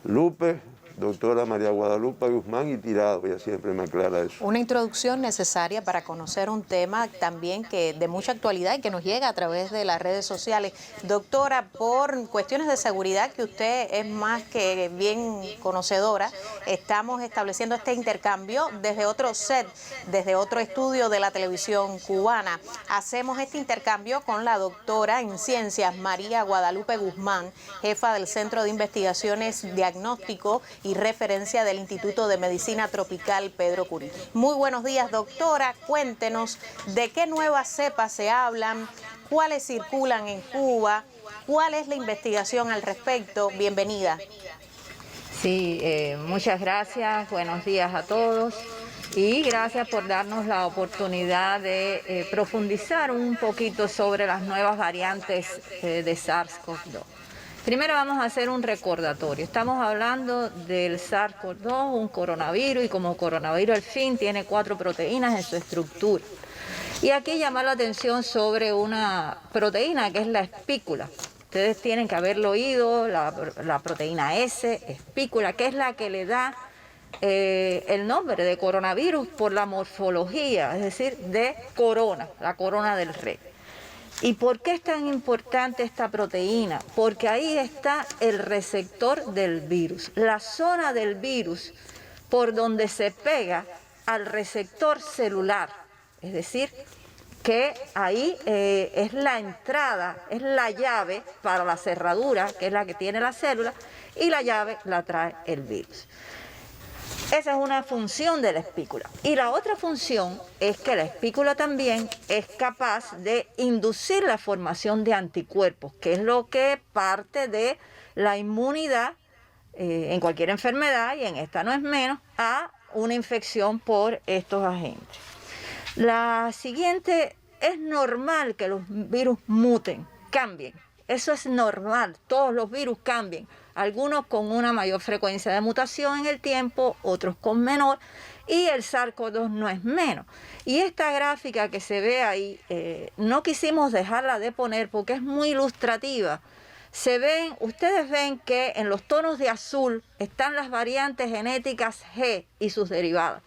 Lupe, doctora María Guadalupe Guzmán, y Tirado, ella siempre me aclara eso. Una introducción necesaria para conocer un tema también que de mucha actualidad y que nos llega a través de las redes sociales. Doctora, por cuestiones de seguridad que usted es más que bien conocedora, estamos estableciendo este intercambio desde otro set, desde otro estudio de la televisión cubana. Hacemos este intercambio con la doctora en ciencias María Guadalupe Guzmán, jefa del Centro de Investigaciones Diagnóstico y referencia del Instituto de Medicina Tropical Pedro Curí. Muy buenos días, doctora. Cuéntenos de qué nuevas cepas se hablan, cuáles circulan en Cuba, cuál es la investigación al respecto. Bienvenida. Sí, muchas gracias. Buenos días a todos. Y gracias por darnos la oportunidad de profundizar un poquito sobre las nuevas variantes de SARS-CoV-2. Primero vamos a hacer un recordatorio. Estamos hablando del SARS-CoV-2, un coronavirus, y como coronavirus al fin tiene 4 proteínas en su estructura. Y aquí llamar la atención sobre una proteína que es la espícula. Ustedes tienen que haberlo oído, la proteína S, espícula, que es la que le da el nombre de coronavirus por la morfología, es decir, de corona, la corona del rey. ¿Y por qué es tan importante esta proteína? Porque ahí está el receptor del virus, la zona del virus por donde se pega al receptor celular, es decir, que ahí es la entrada, es la llave para la cerradura, que es la que tiene la célula, y la llave la trae el virus. Esa es una función de la espícula. Y la otra función es que la espícula también es capaz de inducir la formación de anticuerpos, que es lo que parte de la inmunidad en cualquier enfermedad, y en esta no es menos, a una infección por estos agentes. La siguiente, es normal que los virus muten, cambien. Eso es normal, todos los virus cambian, algunos con una mayor frecuencia de mutación en el tiempo, otros con menor, y el SARS-CoV-2 no es menos. Y esta gráfica que se ve ahí, no quisimos dejarla de poner porque es muy ilustrativa. Ustedes ven que en los tonos de azul están las variantes genéticas G y sus derivadas.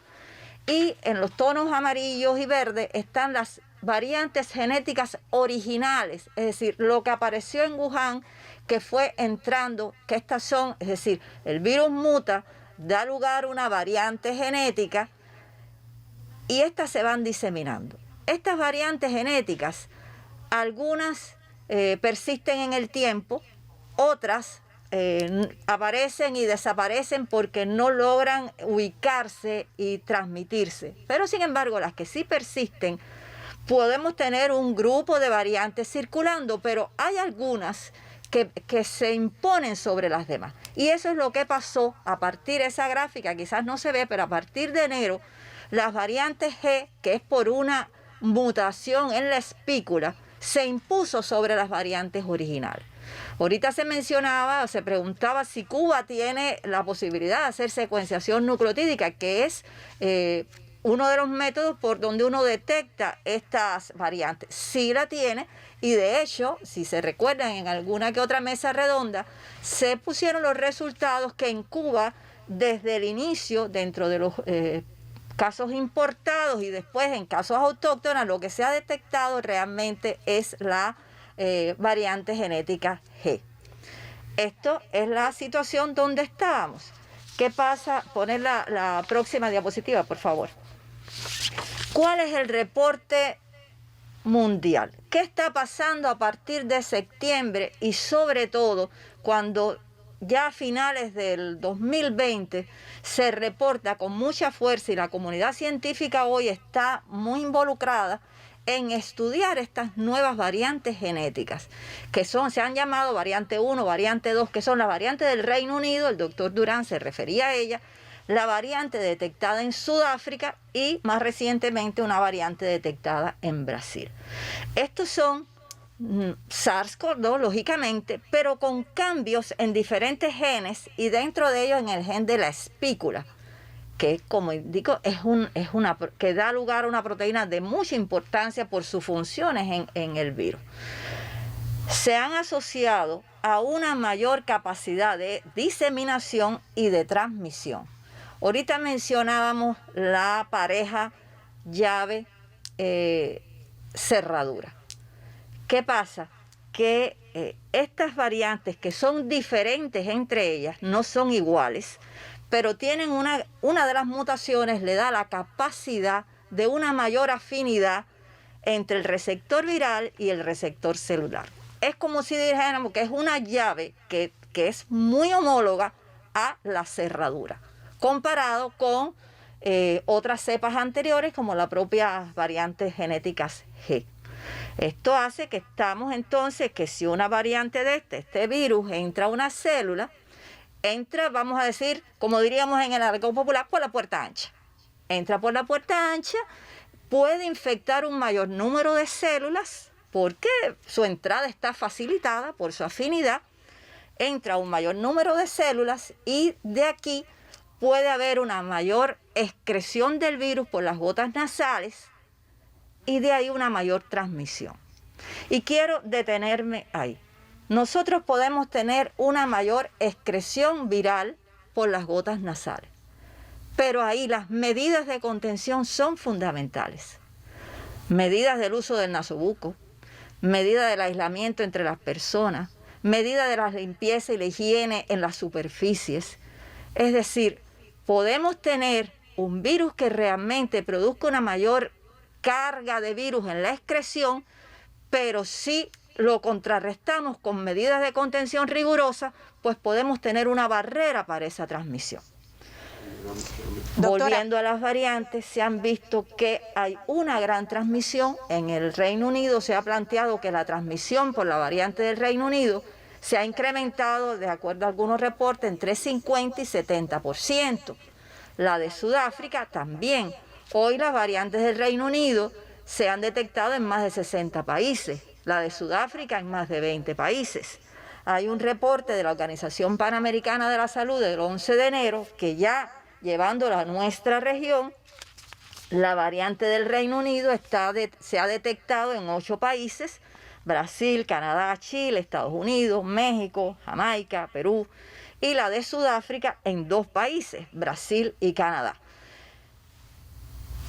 Y en los tonos amarillos y verdes están las variantes genéticas originales, es decir, lo que apareció en Wuhan, que fue entrando, que estas son, es decir, el virus muta, da lugar a una variante genética y estas se van diseminando. Estas variantes genéticas, algunas persisten en el tiempo, otras aparecen y desaparecen porque no logran ubicarse y transmitirse. Pero sin embargo, las que sí persisten, podemos tener un grupo de variantes circulando, pero hay algunas que se imponen sobre las demás. Y eso es lo que pasó a partir de esa gráfica, quizás no se ve, pero a partir de enero, las variantes G, que es por una mutación en la espícula, se impuso sobre las variantes originales. Ahorita se mencionaba, se preguntaba si Cuba tiene la posibilidad de hacer secuenciación nucleotídica, que es uno de los métodos por donde uno detecta estas variantes. Sí la tiene, y de hecho, si se recuerdan, en alguna que otra mesa redonda, se pusieron los resultados que en Cuba, desde el inicio, dentro de los casos importados y después en casos autóctonas, lo que se ha detectado realmente es la variante genética G. Esto es la situación donde estábamos. ¿Qué pasa? Poner la próxima diapositiva, por favor. ¿Cuál es el reporte mundial? ¿Qué está pasando a partir de septiembre y sobre todo cuando ya a finales del 2020 se reporta con mucha fuerza y la comunidad científica hoy está muy involucrada en estudiar estas nuevas variantes genéticas, que se han llamado variante 1, variante 2, que son las variantes del Reino Unido, el doctor Durán se refería a ella, la variante detectada en Sudáfrica y más recientemente una variante detectada en Brasil. Estos son SARS-CoV-2, lógicamente, pero con cambios en diferentes genes y dentro de ellos en el gen de la espícula, que como indico que da lugar a una proteína de mucha importancia por sus funciones en el virus. Se han asociado a una mayor capacidad de diseminación y de transmisión. Ahorita mencionábamos la pareja llave cerradura. ¿Qué pasa? Que estas variantes que son diferentes entre ellas, no son iguales, pero tienen una de las mutaciones le da la capacidad de una mayor afinidad entre el receptor viral y el receptor celular. Es como si dijéramos que es una llave que es muy homóloga a la cerradura, comparado con otras cepas anteriores como las propias variantes genéticas G. Esto hace que estamos entonces que si una variante de este virus entra a una célula, entra, vamos a decir, como diríamos en el argot popular, por la puerta ancha. Entra por la puerta ancha, puede infectar un mayor número de células porque su entrada está facilitada por su afinidad, entra un mayor número de células y de aquí puede haber una mayor excreción del virus por las gotas nasales y de ahí una mayor transmisión. Y quiero detenerme ahí. Nosotros podemos tener una mayor excreción viral por las gotas nasales, pero ahí las medidas de contención son fundamentales. Medidas del uso del nasobuco, medida del aislamiento entre las personas, medida de la limpieza y la higiene en las superficies. Es decir, podemos tener un virus que realmente produzca una mayor carga de virus en la excreción, pero si lo contrarrestamos con medidas de contención rigurosas, pues podemos tener una barrera para esa transmisión. Doctora. Volviendo a las variantes, se han visto que hay una gran transmisión. En el Reino Unido se ha planteado que la transmisión por la variante del Reino Unido se ha incrementado, de acuerdo a algunos reportes, entre 50 y 70%. La de Sudáfrica también. Hoy las variantes del Reino Unido se han detectado en más de 60 países, la de Sudáfrica en más de 20 países. Hay un reporte de la Organización Panamericana de la Salud del 11 de enero que ya llevándola a nuestra región, la variante del Reino Unido se ha detectado en 8 países, Brasil, Canadá, Chile, Estados Unidos, México, Jamaica, Perú, y la de Sudáfrica en 2 países, Brasil y Canadá.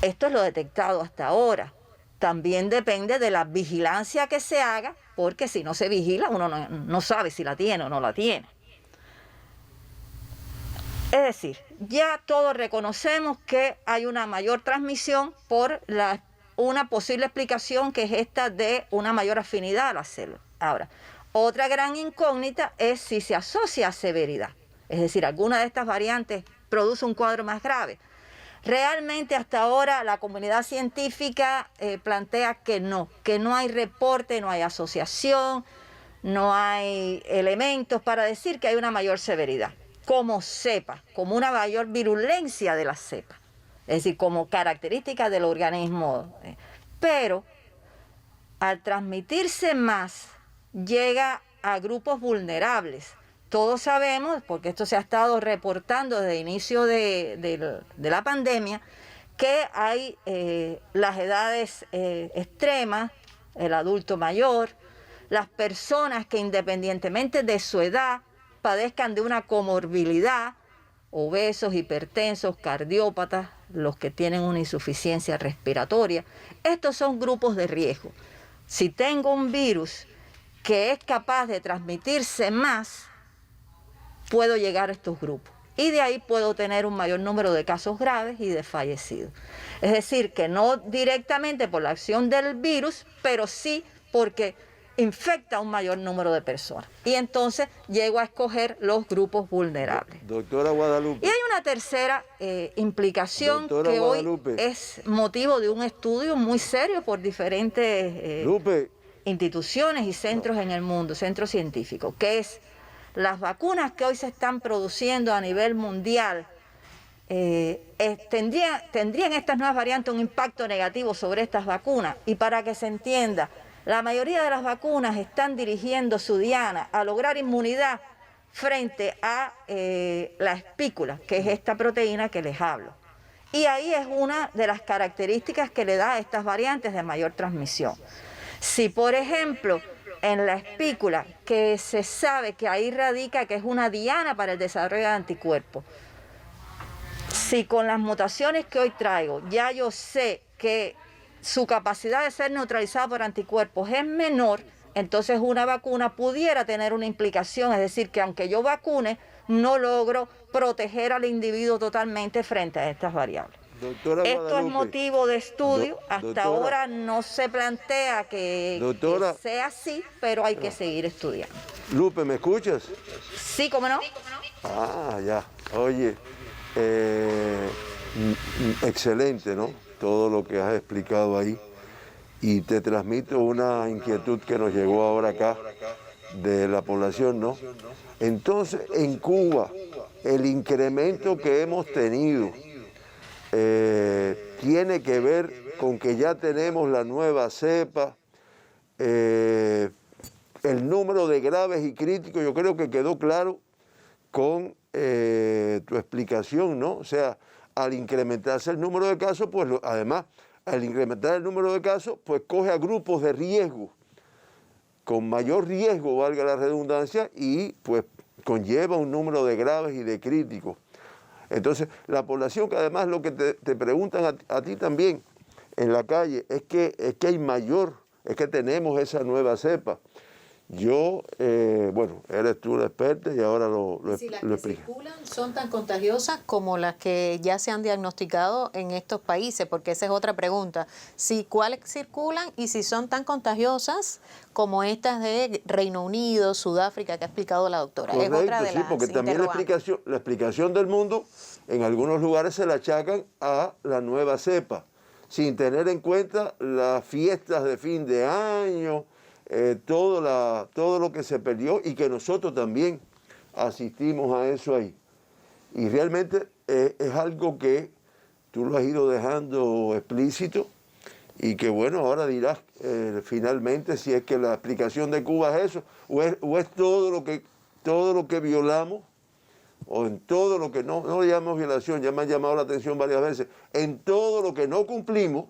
Esto es lo detectado hasta ahora. También depende de la vigilancia que se haga, porque si no se vigila, uno no sabe si la tiene o no la tiene. Es decir, ya todos reconocemos que hay una mayor transmisión por una posible explicación que es esta de una mayor afinidad a las células. Ahora, otra gran incógnita es si se asocia a severidad. Es decir, alguna de estas variantes produce un cuadro más grave. Realmente hasta ahora la comunidad científica plantea que no hay reporte, no hay asociación, no hay elementos para decir que hay una mayor severidad, como cepa, como una mayor virulencia de la cepa, es decir, como característica del organismo. Pero al transmitirse más, llega a grupos vulnerables. Todos sabemos, porque esto se ha estado reportando desde el inicio de la pandemia, que hay las edades extremas, el adulto mayor, las personas que independientemente de su edad padezcan de una comorbilidad, obesos, hipertensos, cardiópatas, los que tienen una insuficiencia respiratoria. Estos son grupos de riesgo. Si tengo un virus que es capaz de transmitirse más, puedo llegar a estos grupos y de ahí puedo tener un mayor número de casos graves y de fallecidos. Es decir, que no directamente por la acción del virus, pero sí porque infecta a un mayor número de personas. Y entonces llego a escoger los grupos vulnerables. Doctora Guadalupe. Y hay una tercera implicación que hoy es motivo de un estudio muy serio por diferentes instituciones y centros en el mundo, centros científicos, que es las vacunas que hoy se están produciendo a nivel mundial. ¿Tendrían estas nuevas variantes un impacto negativo sobre estas vacunas? Y para que se entienda, la mayoría de las vacunas están dirigiendo su diana a lograr inmunidad frente a la espícula, que es esta proteína que les hablo. Y ahí es una de las características que le da a estas variantes de mayor transmisión. Si, por ejemplo, en la espícula, que se sabe que ahí radica que es una diana para el desarrollo de anticuerpos, si con las mutaciones que hoy traigo ya yo sé que su capacidad de ser neutralizada por anticuerpos es menor, entonces una vacuna pudiera tener una implicación, es decir, que aunque yo vacune, no logro proteger al individuo totalmente frente a estas variables. Esto es motivo de estudio, hasta ahora no se plantea que sea así, pero hay que seguir estudiando. Lupe, ¿me escuchas? Sí, ¿cómo no? Ah, ya. Oye, excelente, ¿no? Todo lo que has explicado ahí. Y te transmito una inquietud que nos llegó ahora acá de la población, ¿no? Entonces, en Cuba, el incremento que hemos tenido tiene que ver con que ya tenemos la nueva cepa, el número de graves y críticos, yo creo que quedó claro con tu explicación, ¿no? O sea, al incrementarse el número de casos, pues además al incrementar el número de casos, pues coge a grupos de riesgo, con mayor riesgo, valga la redundancia, y pues conlleva un número de graves y de críticos. Entonces, la población, que además lo que te preguntan a ti también en la calle, es que hay mayor, es que tenemos esa nueva cepa. Yo, bueno, eres tú la experta y ahora lo Si las lo que explico. circulan son tan contagiosas como las que ya se han diagnosticado en estos países, porque esa es otra pregunta. Si cuáles circulan y si son tan contagiosas como estas de Reino Unido, Sudáfrica, que ha explicado la doctora. Correcto, es otra de sí, las porque también la explicación del mundo, en algunos lugares se la achacan a la nueva cepa, sin tener en cuenta las fiestas de fin de año, todo lo que se perdió y que nosotros también asistimos a eso ahí. Y realmente es algo que tú lo has ido dejando explícito y que bueno, ahora dirás finalmente si es que la explicación de Cuba es eso o es todo lo que violamos, o en todo lo que no le llamamos violación, ya me han llamado la atención varias veces, en todo lo que no cumplimos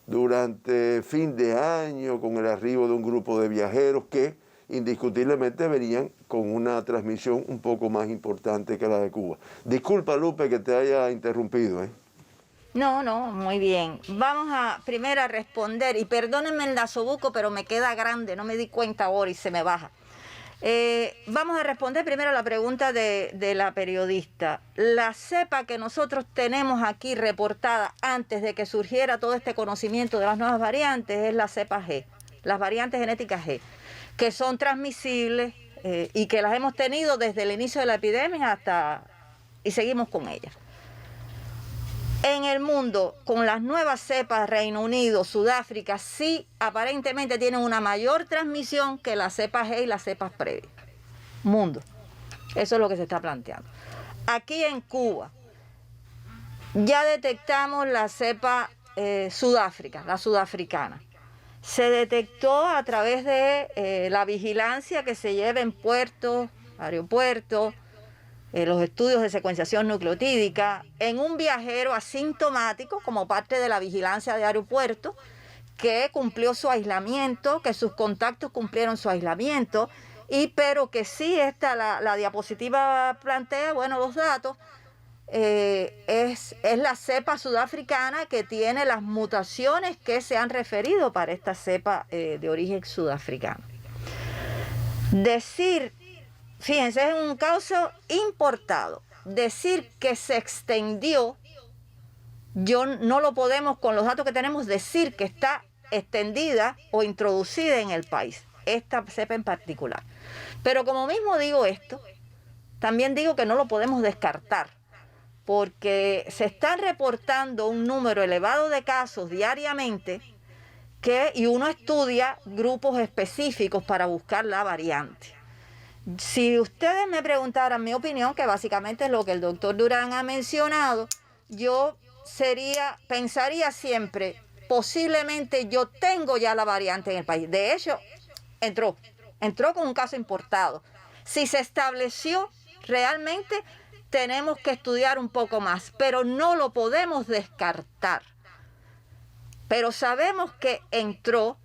durante fin de año, con el arribo de un grupo de viajeros que indiscutiblemente venían con una transmisión un poco más importante que la de Cuba. Disculpa, Lupe, que te haya interrumpido, ¿eh? No, muy bien. Vamos a primero a responder, y perdónenme el nasobuco, pero me queda grande, no me di cuenta ahora y se me baja. Vamos a responder primero a la pregunta de la periodista. La cepa que nosotros tenemos aquí reportada antes de que surgiera todo este conocimiento de las nuevas variantes es la cepa G, las variantes genéticas G, que son transmisibles y que las hemos tenido desde el inicio de la epidemia y seguimos con ellas. En el mundo, con las nuevas cepas, Reino Unido, Sudáfrica, sí aparentemente tienen una mayor transmisión que las cepas G y las cepas previas. Mundo. Eso es lo que se está planteando. Aquí en Cuba ya detectamos la cepa Sudáfrica, la sudafricana. Se detectó a través de la vigilancia que se lleva en puertos, aeropuertos, los estudios de secuenciación nucleotídica, en un viajero asintomático como parte de la vigilancia de aeropuerto, que cumplió su aislamiento, que sus contactos cumplieron su aislamiento, pero que sí la diapositiva plantea, bueno, los datos, es la cepa sudafricana que tiene las mutaciones que se han referido para esta cepa de origen sudafricano. Fíjense, es un caso importado. Decir que se extendió, no lo podemos, con los datos que tenemos, decir que está extendida o introducida en el país, esta cepa en particular. Pero como mismo digo esto, también digo que no lo podemos descartar, porque se están reportando un número elevado de casos diariamente y uno estudia grupos específicos para buscar la variante. Si ustedes me preguntaran mi opinión, que básicamente es lo que el doctor Durán ha mencionado, yo pensaría siempre, posiblemente yo tengo ya la variante en el país. De hecho, entró con un caso importado. Si se estableció, realmente tenemos que estudiar un poco más, pero no lo podemos descartar. Pero sabemos que entró,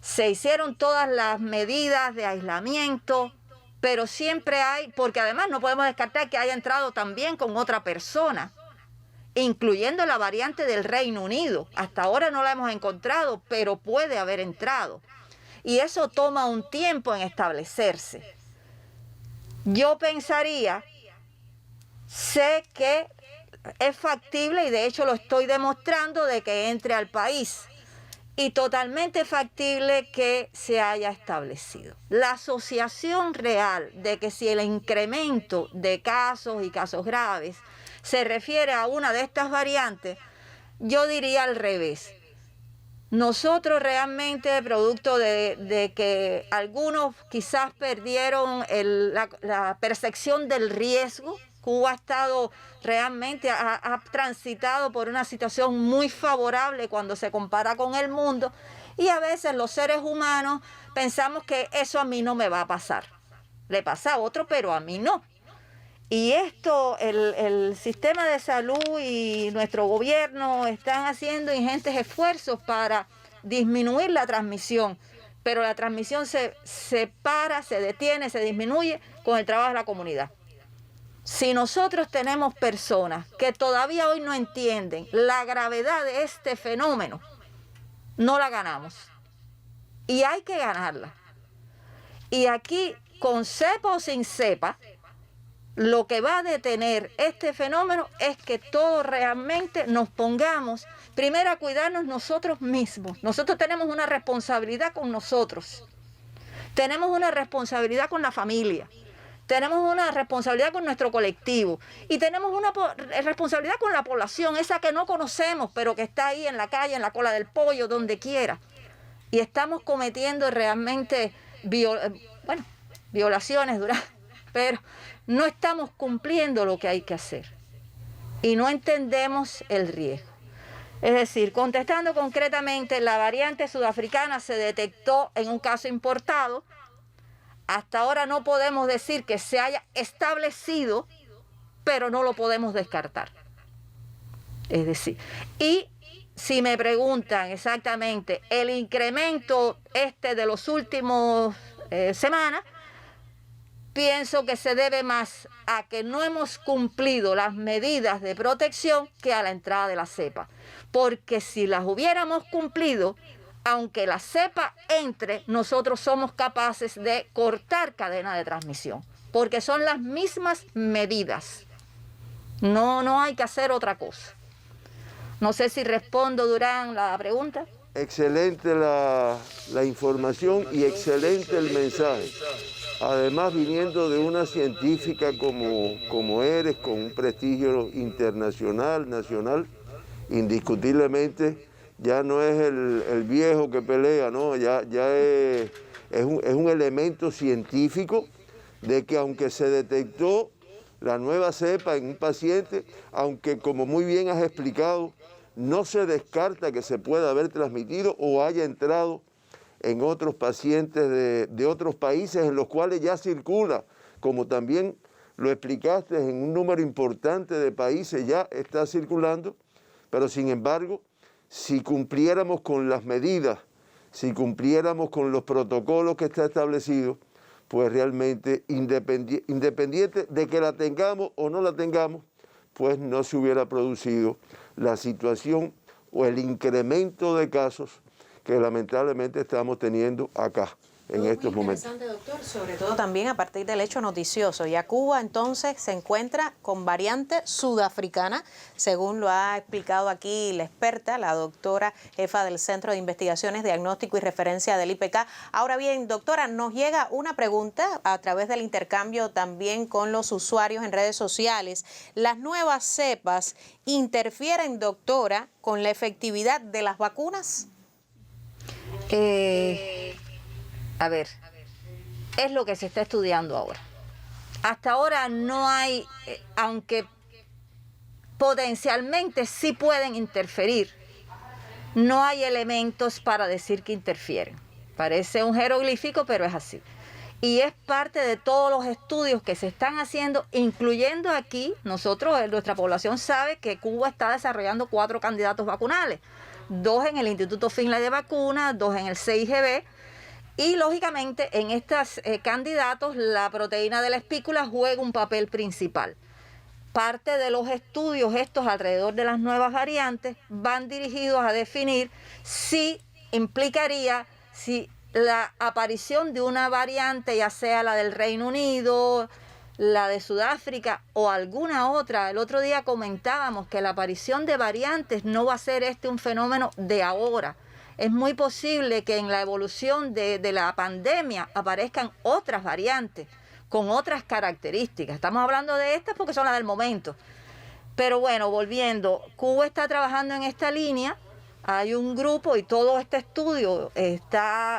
se hicieron todas las medidas de aislamiento, pero siempre porque además no podemos descartar que haya entrado también con otra persona, incluyendo la variante del Reino Unido. Hasta ahora no la hemos encontrado, pero puede haber entrado. Y eso toma un tiempo en establecerse. Yo pensaría, sé que es factible, y de hecho lo estoy demostrando, de que entre al país. Y totalmente factible que se haya establecido. La asociación real de que si el incremento de casos y casos graves se refiere a una de estas variantes, yo diría al revés. Nosotros realmente, producto de que algunos quizás perdieron la percepción del riesgo, Cuba ha estado realmente, ha transitado por una situación muy favorable cuando se compara con el mundo, y a veces los seres humanos pensamos que eso a mí no me va a pasar. Le pasa a otro, pero a mí no. Y esto, el sistema de salud y nuestro gobierno están haciendo ingentes esfuerzos para disminuir la transmisión, pero la transmisión se para, se detiene, se disminuye con el trabajo de la comunidad. Si nosotros tenemos personas que todavía hoy no entienden la gravedad de este fenómeno, no la ganamos. Y hay que ganarla. Y aquí, con cepa o sin cepa, lo que va a detener este fenómeno es que todos realmente nos pongamos primero a cuidarnos nosotros mismos. Nosotros tenemos una responsabilidad con nosotros. Tenemos una responsabilidad con la familia. Tenemos una responsabilidad con nuestro colectivo. Y tenemos una responsabilidad con la población, esa que no conocemos, pero que está ahí en la calle, en la cola del pollo, donde quiera. Y estamos cometiendo realmente violaciones, pero no estamos cumpliendo lo que hay que hacer y no entendemos el riesgo. Es decir, contestando concretamente, la variante sudafricana se detectó en un caso importado. Hasta ahora no podemos decir que se haya establecido, pero no lo podemos descartar. Es decir, y si me preguntan exactamente el incremento de los últimos semanas, pienso que se debe más a que no hemos cumplido las medidas de protección que a la entrada de la cepa. Porque si las hubiéramos cumplido, aunque la cepa entre, nosotros somos capaces de cortar cadena de transmisión. Porque son las mismas medidas. No hay que hacer otra cosa. No sé si respondo, Durán, la pregunta. Excelente la información y excelente el mensaje. Además, viniendo de una científica como eres, con un prestigio internacional, nacional, indiscutiblemente ya no es el viejo que pelea, ¿no? Ya es un elemento científico de que aunque se detectó la nueva cepa en un paciente, aunque como muy bien has explicado, no se descarta que se pueda haber transmitido o haya entrado en otros pacientes de otros países en los cuales ya circula, como también lo explicaste, en un número importante de países ya está circulando, pero sin embargo, si cumpliéramos con las medidas, si cumpliéramos con los protocolos que está establecido, pues realmente independiente de que la tengamos o no la tengamos, pues no se hubiera producido la situación o el incremento de casos que lamentablemente estamos teniendo acá en estos momentos. Interesante, doctor, sobre todo también a partir del hecho noticioso. Ya Cuba entonces se encuentra con variante sudafricana, según lo ha explicado aquí la experta, la doctora jefa del Centro de Investigaciones, Diagnóstico y Referencia del IPK. Ahora bien, doctora, nos llega una pregunta a través del intercambio también con los usuarios en redes sociales. ¿Las nuevas cepas interfieren, doctora, con la efectividad de las vacunas? A ver, es lo que se está estudiando ahora. Hasta ahora no hay, aunque potencialmente sí pueden interferir, no hay elementos para decir que interfieren. Parece un jeroglífico, pero es así. Y es parte de todos los estudios que se están haciendo, incluyendo aquí, nuestra población sabe que Cuba está desarrollando 4 candidatos vacunales. 2 en el Instituto Finlay de Vacunas, 2 en el CIGB, y lógicamente en estos candidatos la proteína de la espícula juega un papel principal. Parte de los estudios estos alrededor de las nuevas variantes van dirigidos a definir si implicaría, si la aparición de una variante, ya sea la del Reino Unido, la de Sudáfrica o alguna otra. El otro día comentábamos que la aparición de variantes no va a ser un fenómeno de ahora. Es muy posible que en la evolución de la pandemia aparezcan otras variantes con otras características. Estamos hablando de estas porque son las del momento. Pero bueno, volviendo, Cuba está trabajando en esta línea. Hay un grupo y todo este estudio es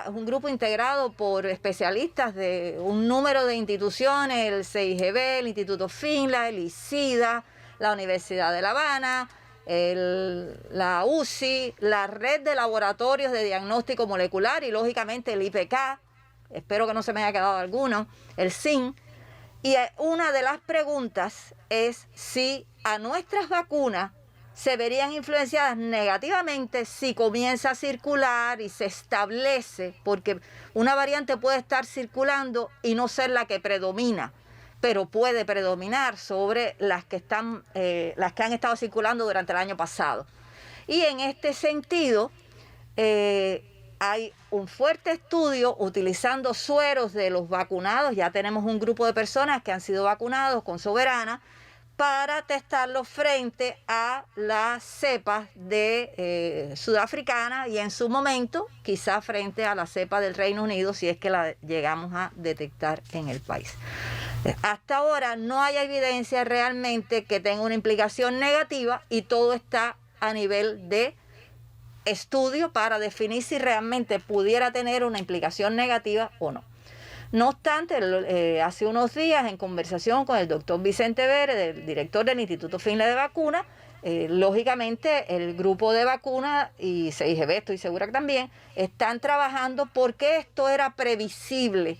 un grupo integrado por especialistas de un número de instituciones, el CIGB, el Instituto Finlay, el ICIDA, la Universidad de La Habana, la UCI, la red de laboratorios de diagnóstico molecular y lógicamente el IPK, espero que no se me haya quedado alguno, el CIN, Y una de las preguntas es si a nuestras vacunas se verían influenciadas negativamente si comienza a circular y se establece, porque una variante puede estar circulando y no ser la que predomina, pero puede predominar sobre las que han estado circulando durante el año pasado. Y en este sentido, hay un fuerte estudio utilizando sueros de los vacunados. Ya tenemos un grupo de personas que han sido vacunados con Soberana para testarlos frente a las cepas de sudafricana y en su momento quizá frente a la cepa del Reino Unido si es que la llegamos a detectar en el país. Hasta ahora no hay evidencia realmente que tenga una implicación negativa y todo está a nivel de estudio para definir si realmente pudiera tener una implicación negativa o no. No obstante, hace unos días en conversación con el doctor Vicente Vélez, el director del Instituto Finlay de Vacunas, lógicamente el grupo de vacunas y CIGB, estoy segura que también, están trabajando porque esto era previsible.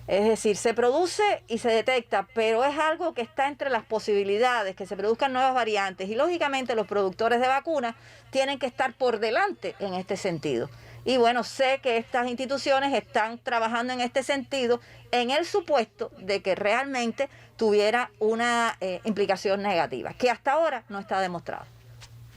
Es decir, se produce y se detecta, pero es algo que está entre las posibilidades, que se produzcan nuevas variantes. Y lógicamente los productores de vacunas tienen que estar por delante en este sentido. Y bueno, sé que estas instituciones están trabajando en este sentido en el supuesto de que realmente tuviera una implicación negativa, que hasta ahora no está demostrado.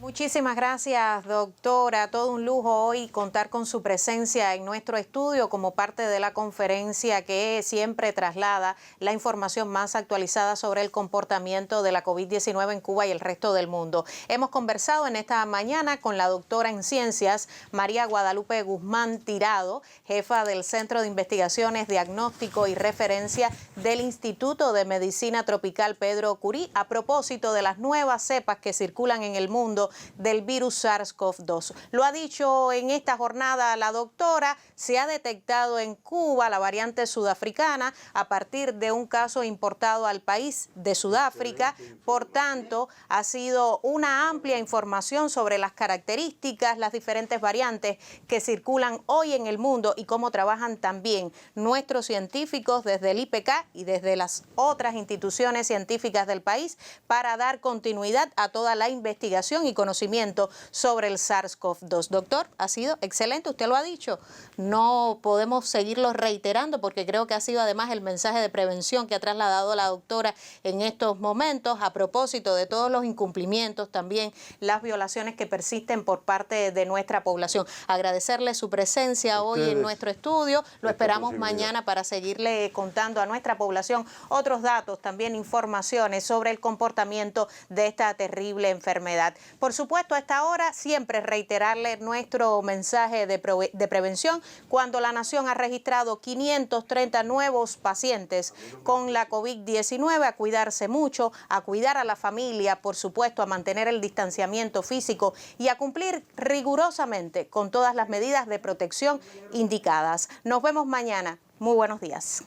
Muchísimas gracias, doctora. Todo un lujo hoy contar con su presencia en nuestro estudio como parte de la conferencia que siempre traslada la información más actualizada sobre el comportamiento de la COVID-19 en Cuba y el resto del mundo. Hemos conversado en esta mañana con la doctora en Ciencias, María Guadalupe Guzmán Tirado, jefa del Centro de Investigaciones, Diagnóstico y Referencia del Instituto de Medicina Tropical Pedro Curí, a propósito de las nuevas cepas que circulan en el mundo del virus SARS-CoV-2. Lo ha dicho en esta jornada la doctora, se ha detectado en Cuba la variante sudafricana a partir de un caso importado al país de Sudáfrica. Por tanto, ha sido una amplia información sobre las características, las diferentes variantes que circulan hoy en el mundo y cómo trabajan también nuestros científicos desde el IPK y desde las otras instituciones científicas del país para dar continuidad a toda la investigación y conocimiento sobre el SARS-CoV-2. Doctor, ha sido excelente, usted lo ha dicho. No podemos seguirlo reiterando porque creo que ha sido además el mensaje de prevención que ha trasladado la doctora en estos momentos a propósito de todos los incumplimientos, también las violaciones que persisten por parte de nuestra población. Agradecerle su presencia hoy en nuestro estudio. Lo esperamos mañana para seguirle contando a nuestra población otros datos, también informaciones sobre el comportamiento de esta terrible enfermedad. Por supuesto, a esta hora siempre reiterarle nuestro mensaje de prevención cuando la nación ha registrado 530 nuevos pacientes con la COVID-19, a cuidarse mucho, a cuidar a la familia, por supuesto, a mantener el distanciamiento físico y a cumplir rigurosamente con todas las medidas de protección indicadas. Nos vemos mañana. Muy buenos días.